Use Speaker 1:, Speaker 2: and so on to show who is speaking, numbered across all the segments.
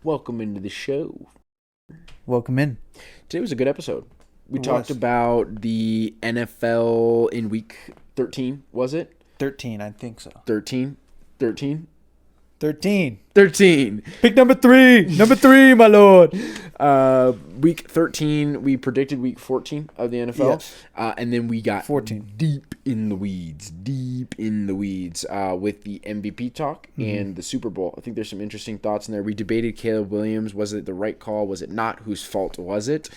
Speaker 1: Welcome into the show.
Speaker 2: Welcome in.
Speaker 1: Today was a good episode. We talked about the NFL in week 13, was it?
Speaker 2: 13, I think so.
Speaker 1: 13? 13?
Speaker 2: 13.
Speaker 1: 13.
Speaker 2: Pick number 3. Number 3, my lord.
Speaker 1: Week 13, we predicted week 14 of the NFL.
Speaker 2: Yes.
Speaker 1: And then we got
Speaker 2: 14.
Speaker 1: deep in the weeds with the MVP talk and the Super Bowl. I think there's some interesting thoughts in there. We debated Caleb Williams. Was it the right call? Was it not? Whose fault was it?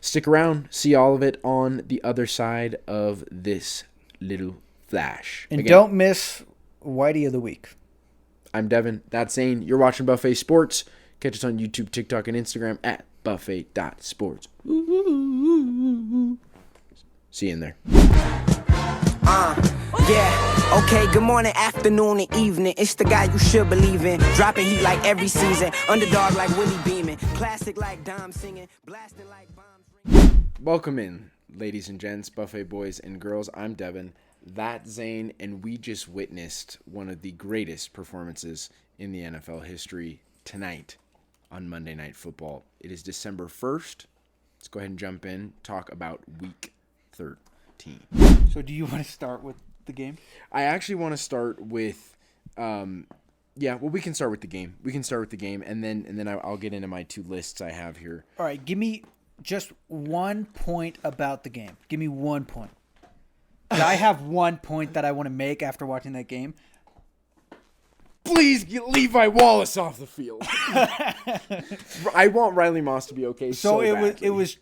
Speaker 1: Stick around. See all of it on the other side of this little flash.
Speaker 2: And
Speaker 1: Again,
Speaker 2: don't miss Whitey of the Week.
Speaker 1: I'm Devin. That's Zane. You're watching Buffet Sports. Catch us on YouTube, TikTok, and Instagram at buffet.sports. See you in there.
Speaker 3: Yeah, okay, good morning, afternoon, and evening. It's the guy you should believe in. Dropping heat like every season. Underdog like Willie Beeman. Classic like Dom singing. Blasting like bombs ringing.
Speaker 1: Welcome in, ladies and gents, Buffet boys and girls. I'm Devin. That's Zane, and we just witnessed one of the greatest performances in the NFL history tonight on Monday Night Football. It is December 1st. Let's go ahead and jump in, talk about week 13.
Speaker 2: So do you want to start with the game?
Speaker 1: I actually want to start with, we can start with the game. We can start with the game, and then I'll get into my two lists I have here.
Speaker 2: All right, give me just 1 point about the game. Give me 1 point. I have 1 point that I want to make after watching that game.
Speaker 1: Please get Levi Wallace off the field. I want Riley Moss to be okay.
Speaker 2: So it
Speaker 1: badly.
Speaker 2: was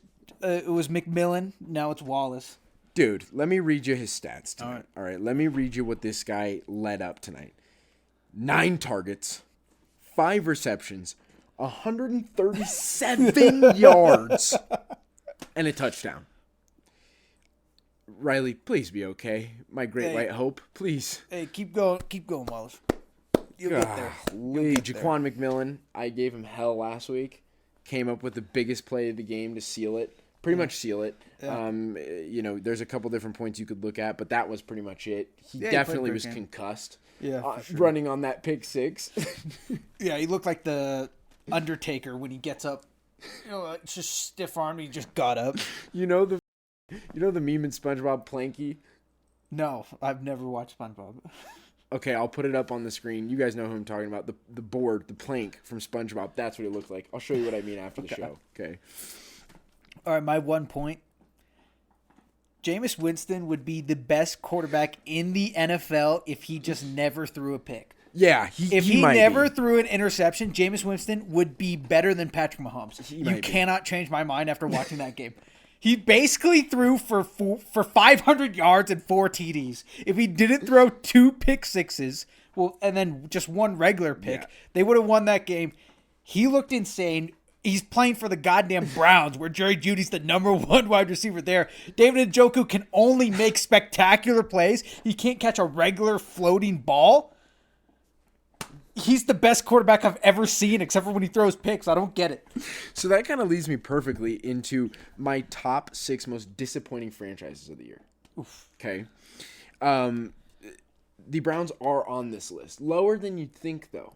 Speaker 2: McMillan. Now it's Wallace.
Speaker 1: Dude, let me read you his stats tonight. All right, let me read you what this guy led up tonight. 9 targets, 5 receptions, 137 yards, and a touchdown. Riley, please be okay. My great white hope, please.
Speaker 2: Hey, keep going, Wallace. You'll get there.
Speaker 1: Jaquan McMillan, I gave him hell last week. Came up with the biggest play of the game to seal it. Pretty much seal it. Yeah. There's a couple different points you could look at, but that was pretty much it. He definitely was concussed.
Speaker 2: Yeah, for sure.
Speaker 1: Running on that pick 6.
Speaker 2: Yeah, he looked like the Undertaker when he gets up. It's just stiff armed. He just got up.
Speaker 1: You know the meme in SpongeBob Planky?
Speaker 2: No, I've never watched SpongeBob.
Speaker 1: Okay, I'll put it up on the screen. You guys know who I'm talking about. The board, the plank from SpongeBob. That's what it looked like. I'll show you what I mean after the show. Okay.
Speaker 2: All right, my 1 point. Jameis Winston would be the best quarterback in the NFL if he just never threw a pick.
Speaker 1: Yeah,
Speaker 2: if he never threw an interception, Jameis Winston would be better than Patrick Mahomes. You cannot change my mind after watching that game. He basically threw for 500 yards and 4 TDs. If he didn't throw 2 pick sixes, and then just 1 regular pick, they would have won that game. He looked insane. He's playing for the goddamn Browns, where Jerry Jeudy's the number 1 wide receiver there. David Njoku can only make spectacular plays. He can't catch a regular floating ball. He's the best quarterback I've ever seen, except for when he throws picks. I don't get it.
Speaker 1: So that kind of leads me perfectly into my top 6 most disappointing franchises of the year.
Speaker 2: Oof.
Speaker 1: Okay. The Browns are on this list. Lower than you'd think, though.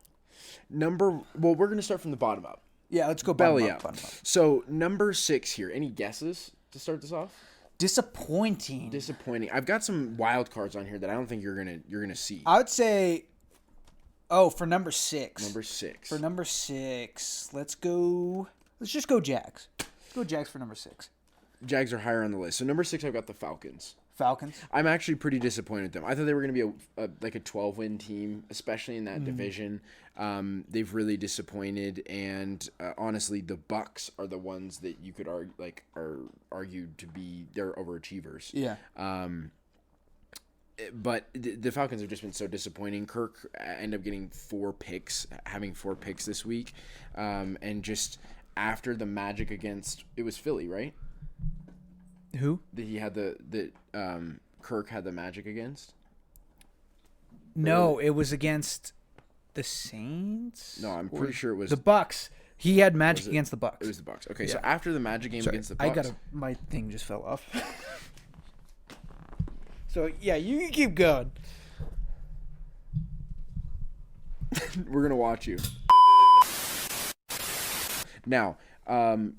Speaker 1: We're going to start from the bottom up.
Speaker 2: Yeah, let's go
Speaker 1: belly
Speaker 2: up.
Speaker 1: So number 6 here. Any guesses to start this off?
Speaker 2: Disappointing.
Speaker 1: I've got some wild cards on here that I don't think you're gonna see.
Speaker 2: I would say, for number 6.
Speaker 1: For
Speaker 2: number 6, let's just go Jags. Go Jags for number 6.
Speaker 1: Jags are higher on the list. So number 6, I've got the Falcons. I'm actually pretty disappointed in them. I thought they were going to be a 12-win team, especially in that division. They've really disappointed, and honestly, the Bucs are the ones that you could argue are argued to be their overachievers.
Speaker 2: Yeah.
Speaker 1: But the Falcons have just been so disappointing. Kirk ended up getting having 4 picks this week, and just after the Magic against it was Philly, right?
Speaker 2: Who?
Speaker 1: That he had Kirk had the Magic against?
Speaker 2: No, it was against the Saints?
Speaker 1: No, I'm pretty sure it was
Speaker 2: the Bucks. He had Magic against the Bucks.
Speaker 1: It was the Bucks. Okay, so after the Magic game against the
Speaker 2: Bucks.
Speaker 1: Bucks.
Speaker 2: My thing just fell off. So, yeah, you can keep going.
Speaker 1: We're going to watch you. Now,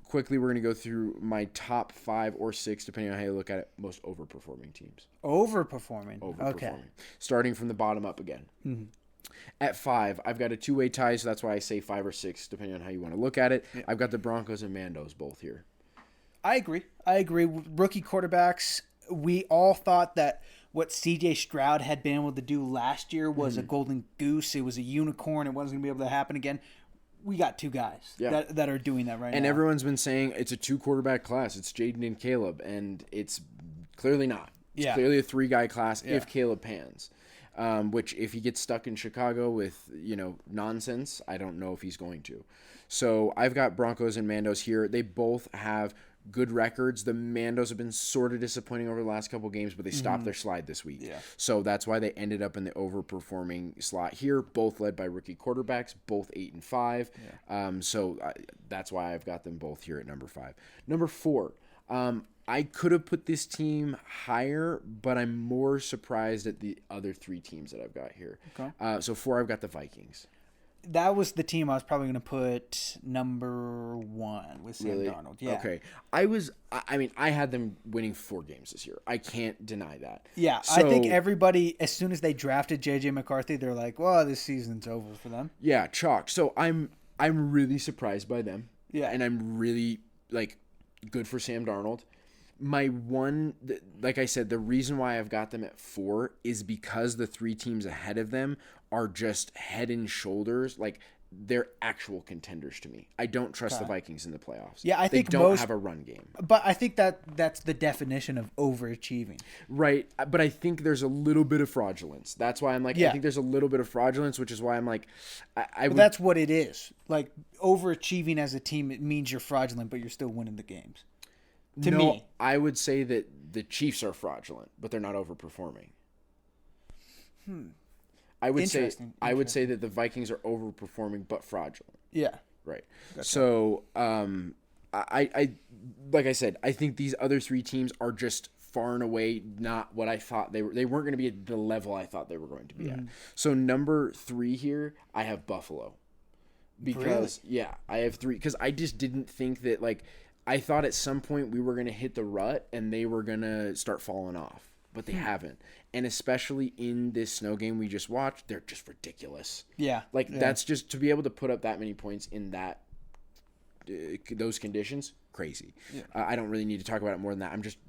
Speaker 1: quickly, we're going to go through my top 5 or 6, depending on how you look at it, most overperforming teams.
Speaker 2: Overperforming. Okay.
Speaker 1: Starting from the bottom up again. Mm-hmm. At 5, I've got a two-way tie, so that's why I say 5 or 6, depending on how you want to look at it. Yeah. I've got the Broncos and Mandos both here.
Speaker 2: I agree. Rookie quarterbacks, we all thought that what C.J. Stroud had been able to do last year was a golden goose. It was a unicorn. It wasn't going to be able to happen again. We got 2 guys that are doing that right now.
Speaker 1: And everyone's been saying it's a 2-quarterback class. It's Jaden and Caleb, and it's clearly not. It's clearly a 3-guy class if Caleb pans. Which if he gets stuck in Chicago with, nonsense, I don't know if he's going to. So I've got Broncos and Mandos here. They both have good records. The Mandos have been sort of disappointing over the last couple games, but they stopped their slide this week. Yeah. So that's why they ended up in the overperforming slot here, both led by rookie quarterbacks, both 8 and 5. Yeah. That's why I've got them both here at number 5. Number 4, I could have put this team higher, but I'm more surprised at the other 3 teams that I've got here. Okay. So 4, I've got the Vikings.
Speaker 2: That was the team I was probably going to put number 1 with Sam Darnold. Yeah.
Speaker 1: Okay. I had them winning 4 games this year. I can't deny that.
Speaker 2: Yeah. I think everybody, as soon as they drafted J.J. McCarthy, they're like, well, this season's over for them.
Speaker 1: Yeah, chalk. So I'm really surprised by them. Yeah. And I'm really, good for Sam Darnold. My one, like I said, the reason why I've got them at 4 is because the 3 teams ahead of them are just head and shoulders. They're actual contenders to me. I don't trust the Vikings in the playoffs.
Speaker 2: Yeah, I think
Speaker 1: they don't have a run game.
Speaker 2: But I think that's the definition of overachieving.
Speaker 1: Right, but I think there's a little bit of fraudulence. That's why I'm I think there's a little bit of fraudulence, which is why I'm
Speaker 2: that's what it is. Overachieving as a team, it means you're fraudulent, but you're still winning the games. To me,
Speaker 1: I would say that the Chiefs are fraudulent, but they're not overperforming. I would say that the Vikings are overperforming but fraudulent.
Speaker 2: Yeah.
Speaker 1: Right. So, I like I said, I think these other 3 teams are just far and away not what I thought they were. They weren't going to be at the level I thought they were going to be at. So number 3 here, I have Buffalo. Because I have 3 because I just didn't think that I thought at some point we were going to hit the rut and they were going to start falling off, but they haven't. And especially in this snow game we just watched, they're just ridiculous.
Speaker 2: Yeah.
Speaker 1: That's just to be able to put up that many points in that those conditions, crazy. Yeah. I don't really need to talk about it more than that. I'm just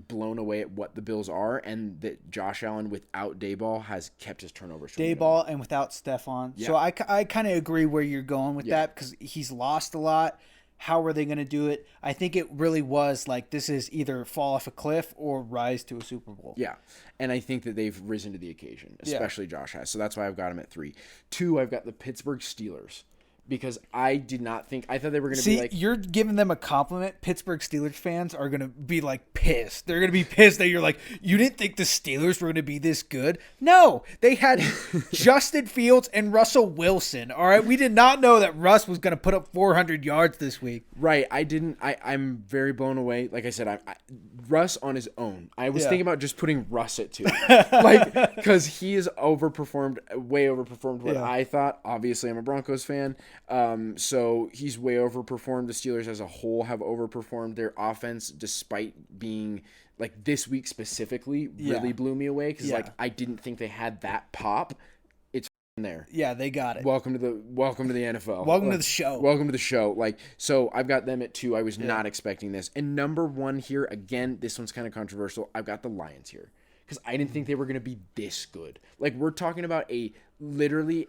Speaker 1: blown away at what the Bills are and that Josh Allen without Dayball has kept his turnovers.
Speaker 2: Dayball and without Stephon. Yeah. So I kind of agree where you're going with that because he's lost a lot. How are they going to do it? I think it really was this is either fall off a cliff or rise to a Super Bowl.
Speaker 1: Yeah, and I think that they've risen to the occasion, especially Josh has. So that's why I've got him at 3. 2, I've got the Pittsburgh Steelers. Because I thought they were going to be
Speaker 2: you're giving them a compliment. Pittsburgh Steelers fans are going to be pissed. They're going to be pissed that you're you didn't think the Steelers were going to be this good? No, they had Justin Fields and Russell Wilson. All right. We did not know that Russ was going to put up 400 yards this week.
Speaker 1: Right. I'm very blown away. Like I said, Russ on his own. I was thinking about just putting Russ at 2. Because he is way overperformed what I thought. Obviously, I'm a Broncos fan. So he's way overperformed. The Steelers as a whole have overperformed. Their offense, despite being this week specifically, really blew me away because I didn't think they had that pop. It's there.
Speaker 2: Yeah, they got it.
Speaker 1: Welcome to the NFL.
Speaker 2: Welcome to the show.
Speaker 1: Welcome to the show. So I've got them at 2. I was not expecting this. And number 1 here, again, this one's kind of controversial. I've got the Lions here because I didn't think they were going to be this good. We're talking about literally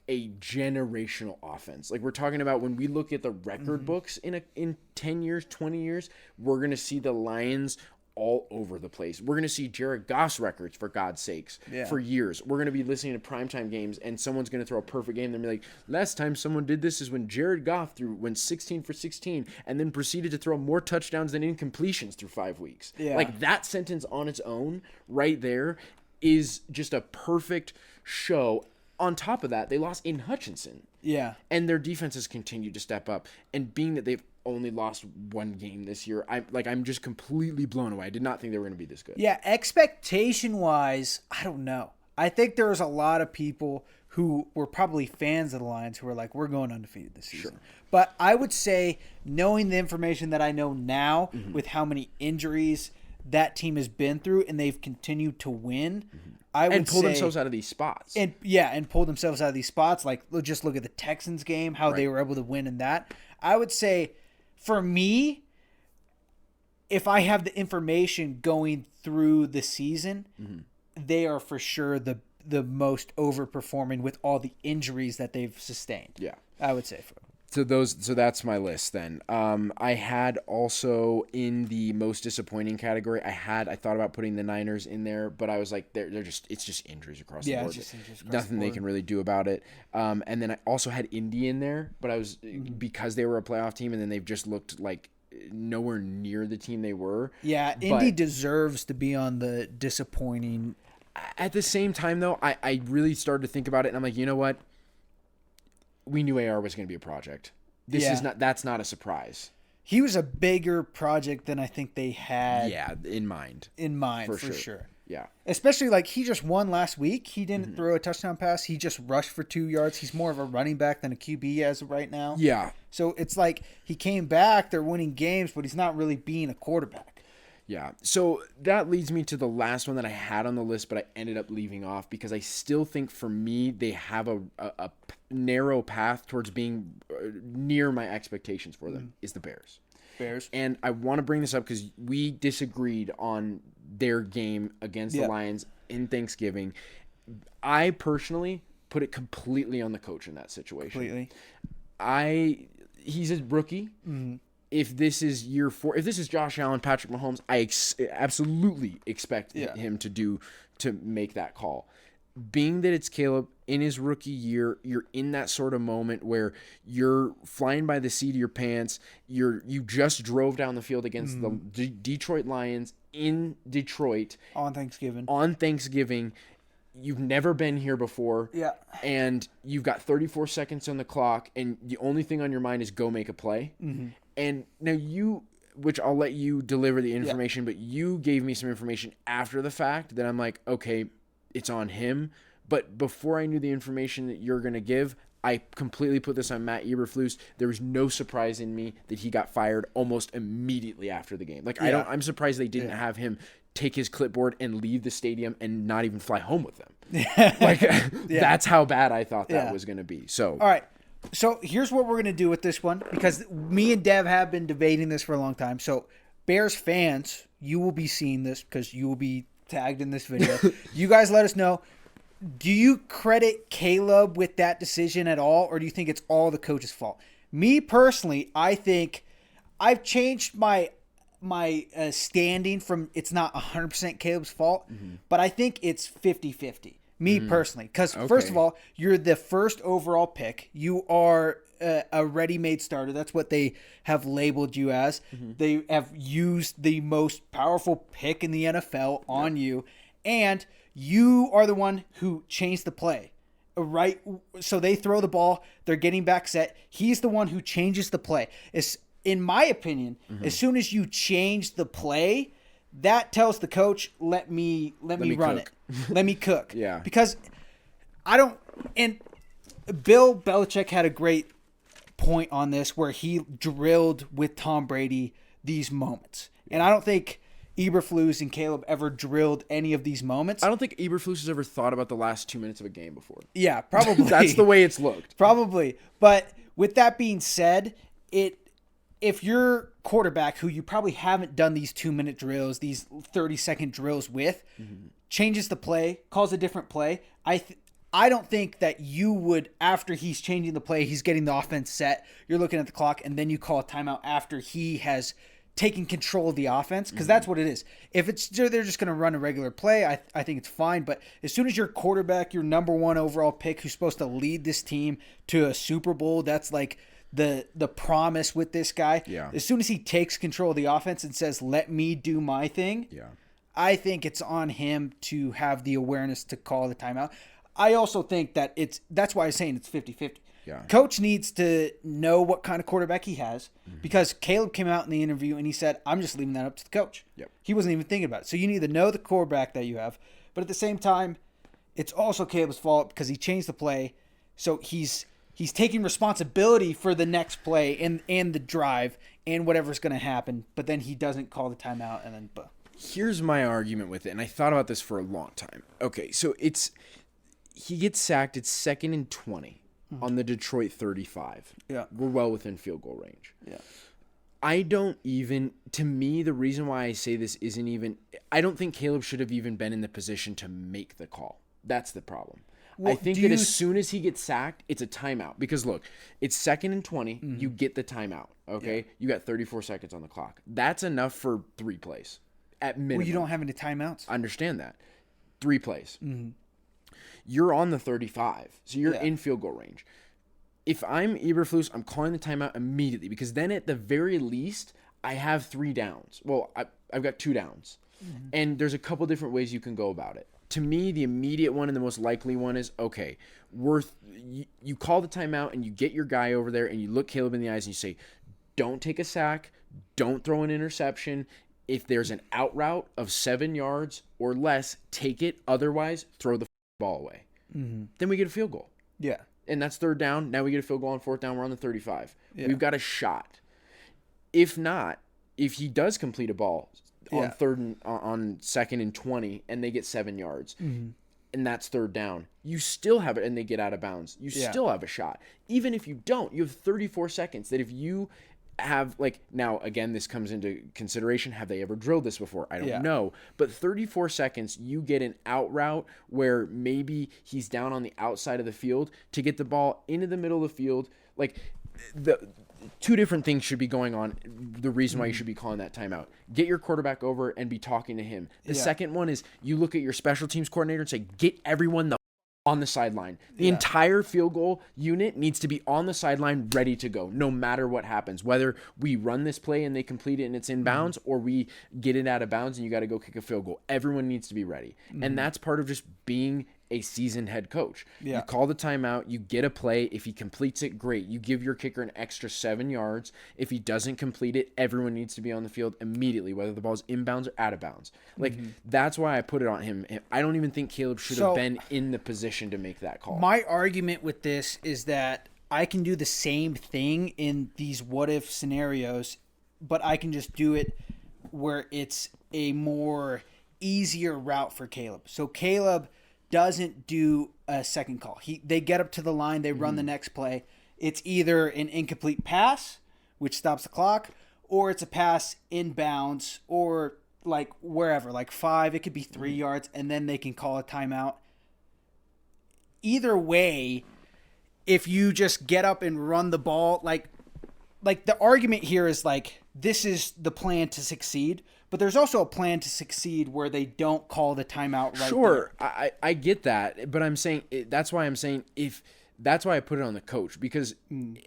Speaker 1: a generational offense. We're talking about when we look at the record books in 10 years, 20 years, we're going to see the Lions all over the place. We're going to see Jared Goff's records, for God's sakes, for years. We're going to be listening to primetime games, and someone's going to throw a perfect game. They're going to be last time someone did this is when Jared Goff went 16 for 16 and then proceeded to throw more touchdowns than incompletions through 5 weeks. Yeah. That sentence on its own right there is just a perfect show. On top of that, they lost Aiden Hutchinson. Yeah. And their defense has continued to step up. And being that they've only lost 1 game this year, I'm just completely blown away. I did not think they were going to be this good.
Speaker 2: Yeah, expectation-wise, I don't know. I think there was a lot of people who were probably fans of the Lions who were like, we're going undefeated this season. Sure. But I would say, knowing the information that I know now with how many injuries that team has been through and they've continued to win, I would
Speaker 1: pull themselves out of these spots.
Speaker 2: And pull themselves out of these spots. Like, just look at the Texans game, how they were able to win in that. I would say, for me, if I have the information going through the season, they are for sure the most overperforming with all the injuries that they've sustained.
Speaker 1: Yeah,
Speaker 2: I would say.
Speaker 1: So that's my list then. I had also in the most disappointing category, I thought about putting the Niners in there, but I was like, it's just injuries across the board.
Speaker 2: It's just injuries across
Speaker 1: Nothing
Speaker 2: the board.
Speaker 1: they can really do about it. And then I also had Indy in there, but I was because they were a playoff team, and then they've just looked like nowhere near the team they were.
Speaker 2: Yeah, Indy deserves to be on the disappointing.
Speaker 1: At the same time, though, I really started to think about it, and I'm like, you know what? We knew AR was going to be a project. That's not a surprise.
Speaker 2: He was a bigger project than I think they had.
Speaker 1: Yeah, in mind.
Speaker 2: For sure.
Speaker 1: Yeah.
Speaker 2: Especially like he just won last week. He didn't throw a touchdown pass. He just rushed for 2 yards. He's more of a running back than a QB as of right now.
Speaker 1: Yeah.
Speaker 2: So it's like he came back. They're winning games, but he's not really being a quarterback.
Speaker 1: Yeah. So that leads me to the last one that I had on the list, but I ended up leaving off because I still think for me they have a narrow path towards being near my expectations for them is the Bears. And I want to bring this up because we disagreed on their game against the Lions in Thanksgiving. I personally put it completely on the coach in that situation. He's a rookie. If this is year 4, if this is Josh Allen, Patrick Mahomes, I absolutely expect him to make that call. Being that it's Caleb in his rookie year, you're in that sort of moment where you're flying by the seat of your pants. You just drove down the field against the Detroit Lions in Detroit
Speaker 2: on Thanksgiving.
Speaker 1: You've never been here before.
Speaker 2: Yeah.
Speaker 1: And you've got 34 seconds on the clock, and the only thing on your mind is go make a play. And now which I'll let you deliver the information, but you gave me some information after the fact that I'm like, okay, it's on him. But before I knew the information that you're going to give, I completely put this on Matt Eberflus. There was no surprise in me that he got fired almost immediately after the game. Like, I'm surprised they didn't have him take his clipboard and leave the stadium and not even fly home with them. That's how bad I thought that was going to be. So,
Speaker 2: all right. So here's what we're going to do with this one, because me and Dev have been debating this for a long time. So Bears fans, you will be seeing this because you will be tagged in this video. You guys let us know. Do you credit Caleb with that decision at all, or do you think it's all the coach's fault? Me personally, I think I've changed my standing from it's not 100% Caleb's fault, but I think it's 50-50. Me personally, because first of all, you're the first overall pick. You are a ready-made starter. That's what they have labeled you as. They have used the most powerful pick in the NFL on you, and you are the one who changed the play, right? So they throw the ball. They're getting back set. He's the one who changes the play. In my opinion, as soon as you change the play, that tells the coach, let me run
Speaker 1: cook.
Speaker 2: it. Let me cook.
Speaker 1: Yeah.
Speaker 2: Because and Bill Belichick had a great point on this where he drilled with Tom Brady these moments. And I don't think Eberflus and Caleb ever drilled any of these moments.
Speaker 1: I don't think Eberflus has ever thought about the last 2 minutes of a game before.
Speaker 2: Yeah, probably.
Speaker 1: That's the way it's looked.
Speaker 2: Probably. But with that being said, if your quarterback, who you probably haven't done these 2-minute drills, these 30-second drills with, changes the play, calls a different play, I don't think that you would, after he's changing the play, he's getting the offense set, you're looking at the clock, and then you call a timeout after he has taken control of the offense, because that's what it is. If they're just going to run a regular play, I think it's fine. But as soon as your quarterback, your number 1 overall pick, who's supposed to lead this team to a Super Bowl, that's like the promise with this guy.
Speaker 1: Yeah.
Speaker 2: As soon as he takes control of the offense and says, let me do my thing, I think it's on him to have the awareness to call the timeout. I also think that that's why I'm saying it's 50-50.
Speaker 1: Yeah.
Speaker 2: Coach needs to know what kind of quarterback he has, because Caleb came out in the interview and he said, I'm just leaving that up to the coach.
Speaker 1: Yep.
Speaker 2: He wasn't even thinking about it. So you need to know the quarterback that you have. But at the same time, it's also Caleb's fault because he changed the play. So he's taking responsibility for the next play and the drive and whatever's going to happen, but then he doesn't call the timeout and then
Speaker 1: Here's my argument with it, and I thought about this for a long time. Okay, so he gets sacked. It's 2nd and 20 on the Detroit 35.
Speaker 2: Yeah.
Speaker 1: We're well within field goal range.
Speaker 2: Yeah.
Speaker 1: To me, the reason why I say this isn't even, I don't think Caleb should have even been in the position to make the call. That's the problem.
Speaker 2: Well,
Speaker 1: I think that as soon as he gets sacked, it's a timeout. Because look, it's 2nd and 20. You get the timeout. Okay. Yeah. You got 34 seconds on the clock. That's enough for 3 plays at minimum.
Speaker 2: Well, you don't have any timeouts.
Speaker 1: I understand that. 3 plays. Mm-hmm. You're on the 35. So you're in field goal range. If I'm Eberflus, I'm calling the timeout immediately because then at the very least, I have 3 downs. Well, I've got 2 downs. Mm-hmm. And there's a couple different ways you can go about it. To me, the immediate one and the most likely one is, okay, you call the timeout and you get your guy over there and you look Caleb in the eyes and you say, don't take a sack, don't throw an interception. If there's an out route of 7 yards or less, take it. Otherwise, throw the ball away. Mm-hmm. Then we get a field goal.
Speaker 2: Yeah.
Speaker 1: And that's 3rd down. Now we get a field goal on 4th down. We're on the 35. Yeah. We've got a shot. If not, if he does complete a ball on 2nd and 20 and they get 7 yards and that's 3rd down, you still have it and they get out of bounds. You still have a shot. Even if you don't, you have 34 seconds that if you have, like, now again, this comes into consideration. Have they ever drilled this before? I don't know. But 34 seconds, you get an out route where maybe he's down on the outside of the field to get the ball into the middle of the field. Like, the 2 different things should be going on. The reason why you should be calling that timeout. Get your quarterback over and be talking to him. The second one is you look at your special teams coordinator and say, get everyone the on the sideline. The entire field goal unit needs to be on the sideline ready to go no matter what happens. Whether we run this play and they complete it and it's in bounds or we get it out of bounds and you got to go kick a field goal. Everyone needs to be ready. And that's part of just being a seasoned head coach. Yeah. You call the timeout, you get a play. If he completes it, great. You give your kicker an extra 7 yards. If he doesn't complete it, everyone needs to be on the field immediately, whether the ball's inbounds or out of bounds. Like, that's why I put it on him. I don't even think Caleb should have been in the position to make that call.
Speaker 2: My argument with this is that I can do the same thing in these what-if scenarios, but I can just do it where it's a more easier route for Caleb. So Caleb doesn't do a second call. They get up to the line, they run the next play. It's either an incomplete pass, which stops the clock, or it's a pass inbounds, or like wherever, like 5, it could be 3 yards, and then they can call a timeout. Either way, if you just get up and run the ball, like the argument here is like, this is the plan to succeed. But there's also a plan to succeed where they don't call the timeout right
Speaker 1: Sure, I get that, but I'm saying that's why I put it on the coach, because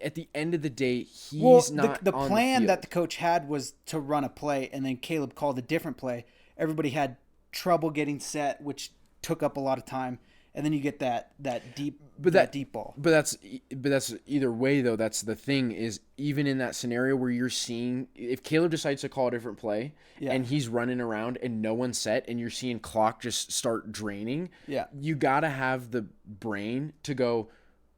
Speaker 1: at the end of the day, he's not
Speaker 2: the
Speaker 1: on
Speaker 2: plan
Speaker 1: the
Speaker 2: that the coach had was to run a play, and then Caleb called a different play. Everybody had trouble getting set, which took up a lot of time, and then you get that deep ball.
Speaker 1: But that's either way though. That's the thing, is even in that scenario where you're seeing, if Caleb decides to call a different play and he's running around and no one's set and you're seeing clock just start draining, you gotta have the brain to go,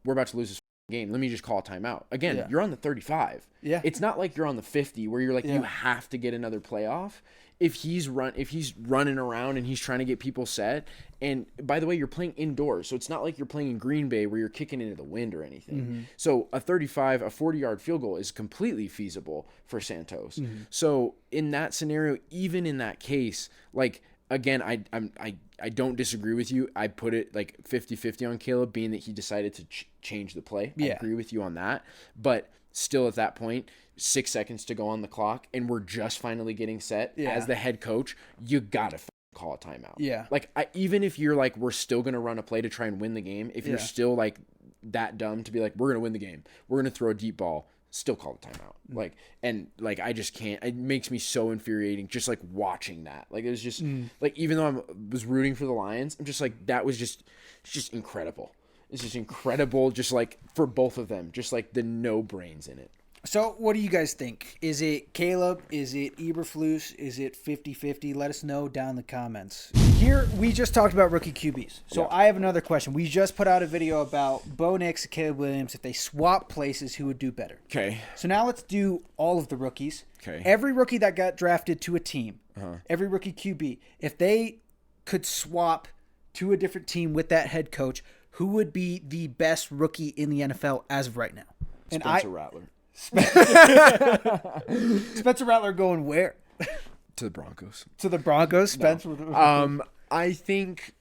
Speaker 1: we're about to lose this game. Let me just call a timeout. Again, you're on the 35. Yeah, it's not like you're on the 50 where you're like you have to get another play off. If he's running around and he's trying to get people set, and by the way, you're playing indoors, so it's not like you're playing in Green Bay where you're kicking into the wind or anything. So a 40-yard field goal is completely feasible for Santos. So in that scenario, even in that case, like, again, I don't disagree with you. I put it like 50-50 on Caleb, being that he decided to change the play. I agree with you on that, but still at that point, 6 seconds to go on the clock, and we're just finally getting set. As the head coach, you gotta call a timeout. Like, even if you're like, we're still gonna run a play to try and win the game, if you're still like that dumb to be like, we're gonna win the game, we're gonna throw a deep ball, still call the timeout. Like, and like, I just can't. It makes me so infuriating just like watching that. Like, it was just like, even though I was rooting for the Lions, I'm just like, that was just incredible. It's just incredible, just like for both of them, just like the no brains in it.
Speaker 2: So what do you guys think? Is it Caleb? Is it Eberflus? Is it 50-50? Let us know down in the comments. Here, we just talked about rookie QBs. So
Speaker 1: Yeah.
Speaker 2: I have another question. We just put out a video about Bo Nix and Caleb Williams. If they swap places, who would do better?
Speaker 1: Okay.
Speaker 2: So now let's do all of the rookies.
Speaker 1: Okay.
Speaker 2: Every rookie that got drafted to a team, every rookie QB, if they could swap to a different team with that head coach, who would be the best rookie in the NFL as of right now? And
Speaker 1: Spencer Rattler.
Speaker 2: Spencer Rattler going where?
Speaker 1: To the Broncos.
Speaker 2: To the Broncos? Spencer.
Speaker 1: I think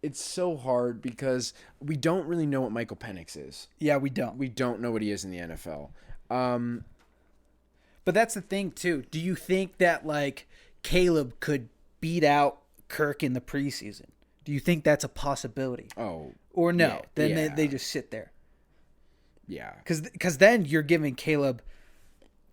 Speaker 1: it's so hard because we don't really know what Michael Penix is.
Speaker 2: Yeah, we don't.
Speaker 1: We don't know what he is in the NFL.
Speaker 2: But that's the thing too. Do you think that like Caleb could beat out Kirk in the preseason? Do you think that's a possibility?
Speaker 1: Oh.
Speaker 2: Or no?
Speaker 1: Yeah,
Speaker 2: Then
Speaker 1: yeah.
Speaker 2: they just sit there.
Speaker 1: Yeah.
Speaker 2: Because then you're giving Caleb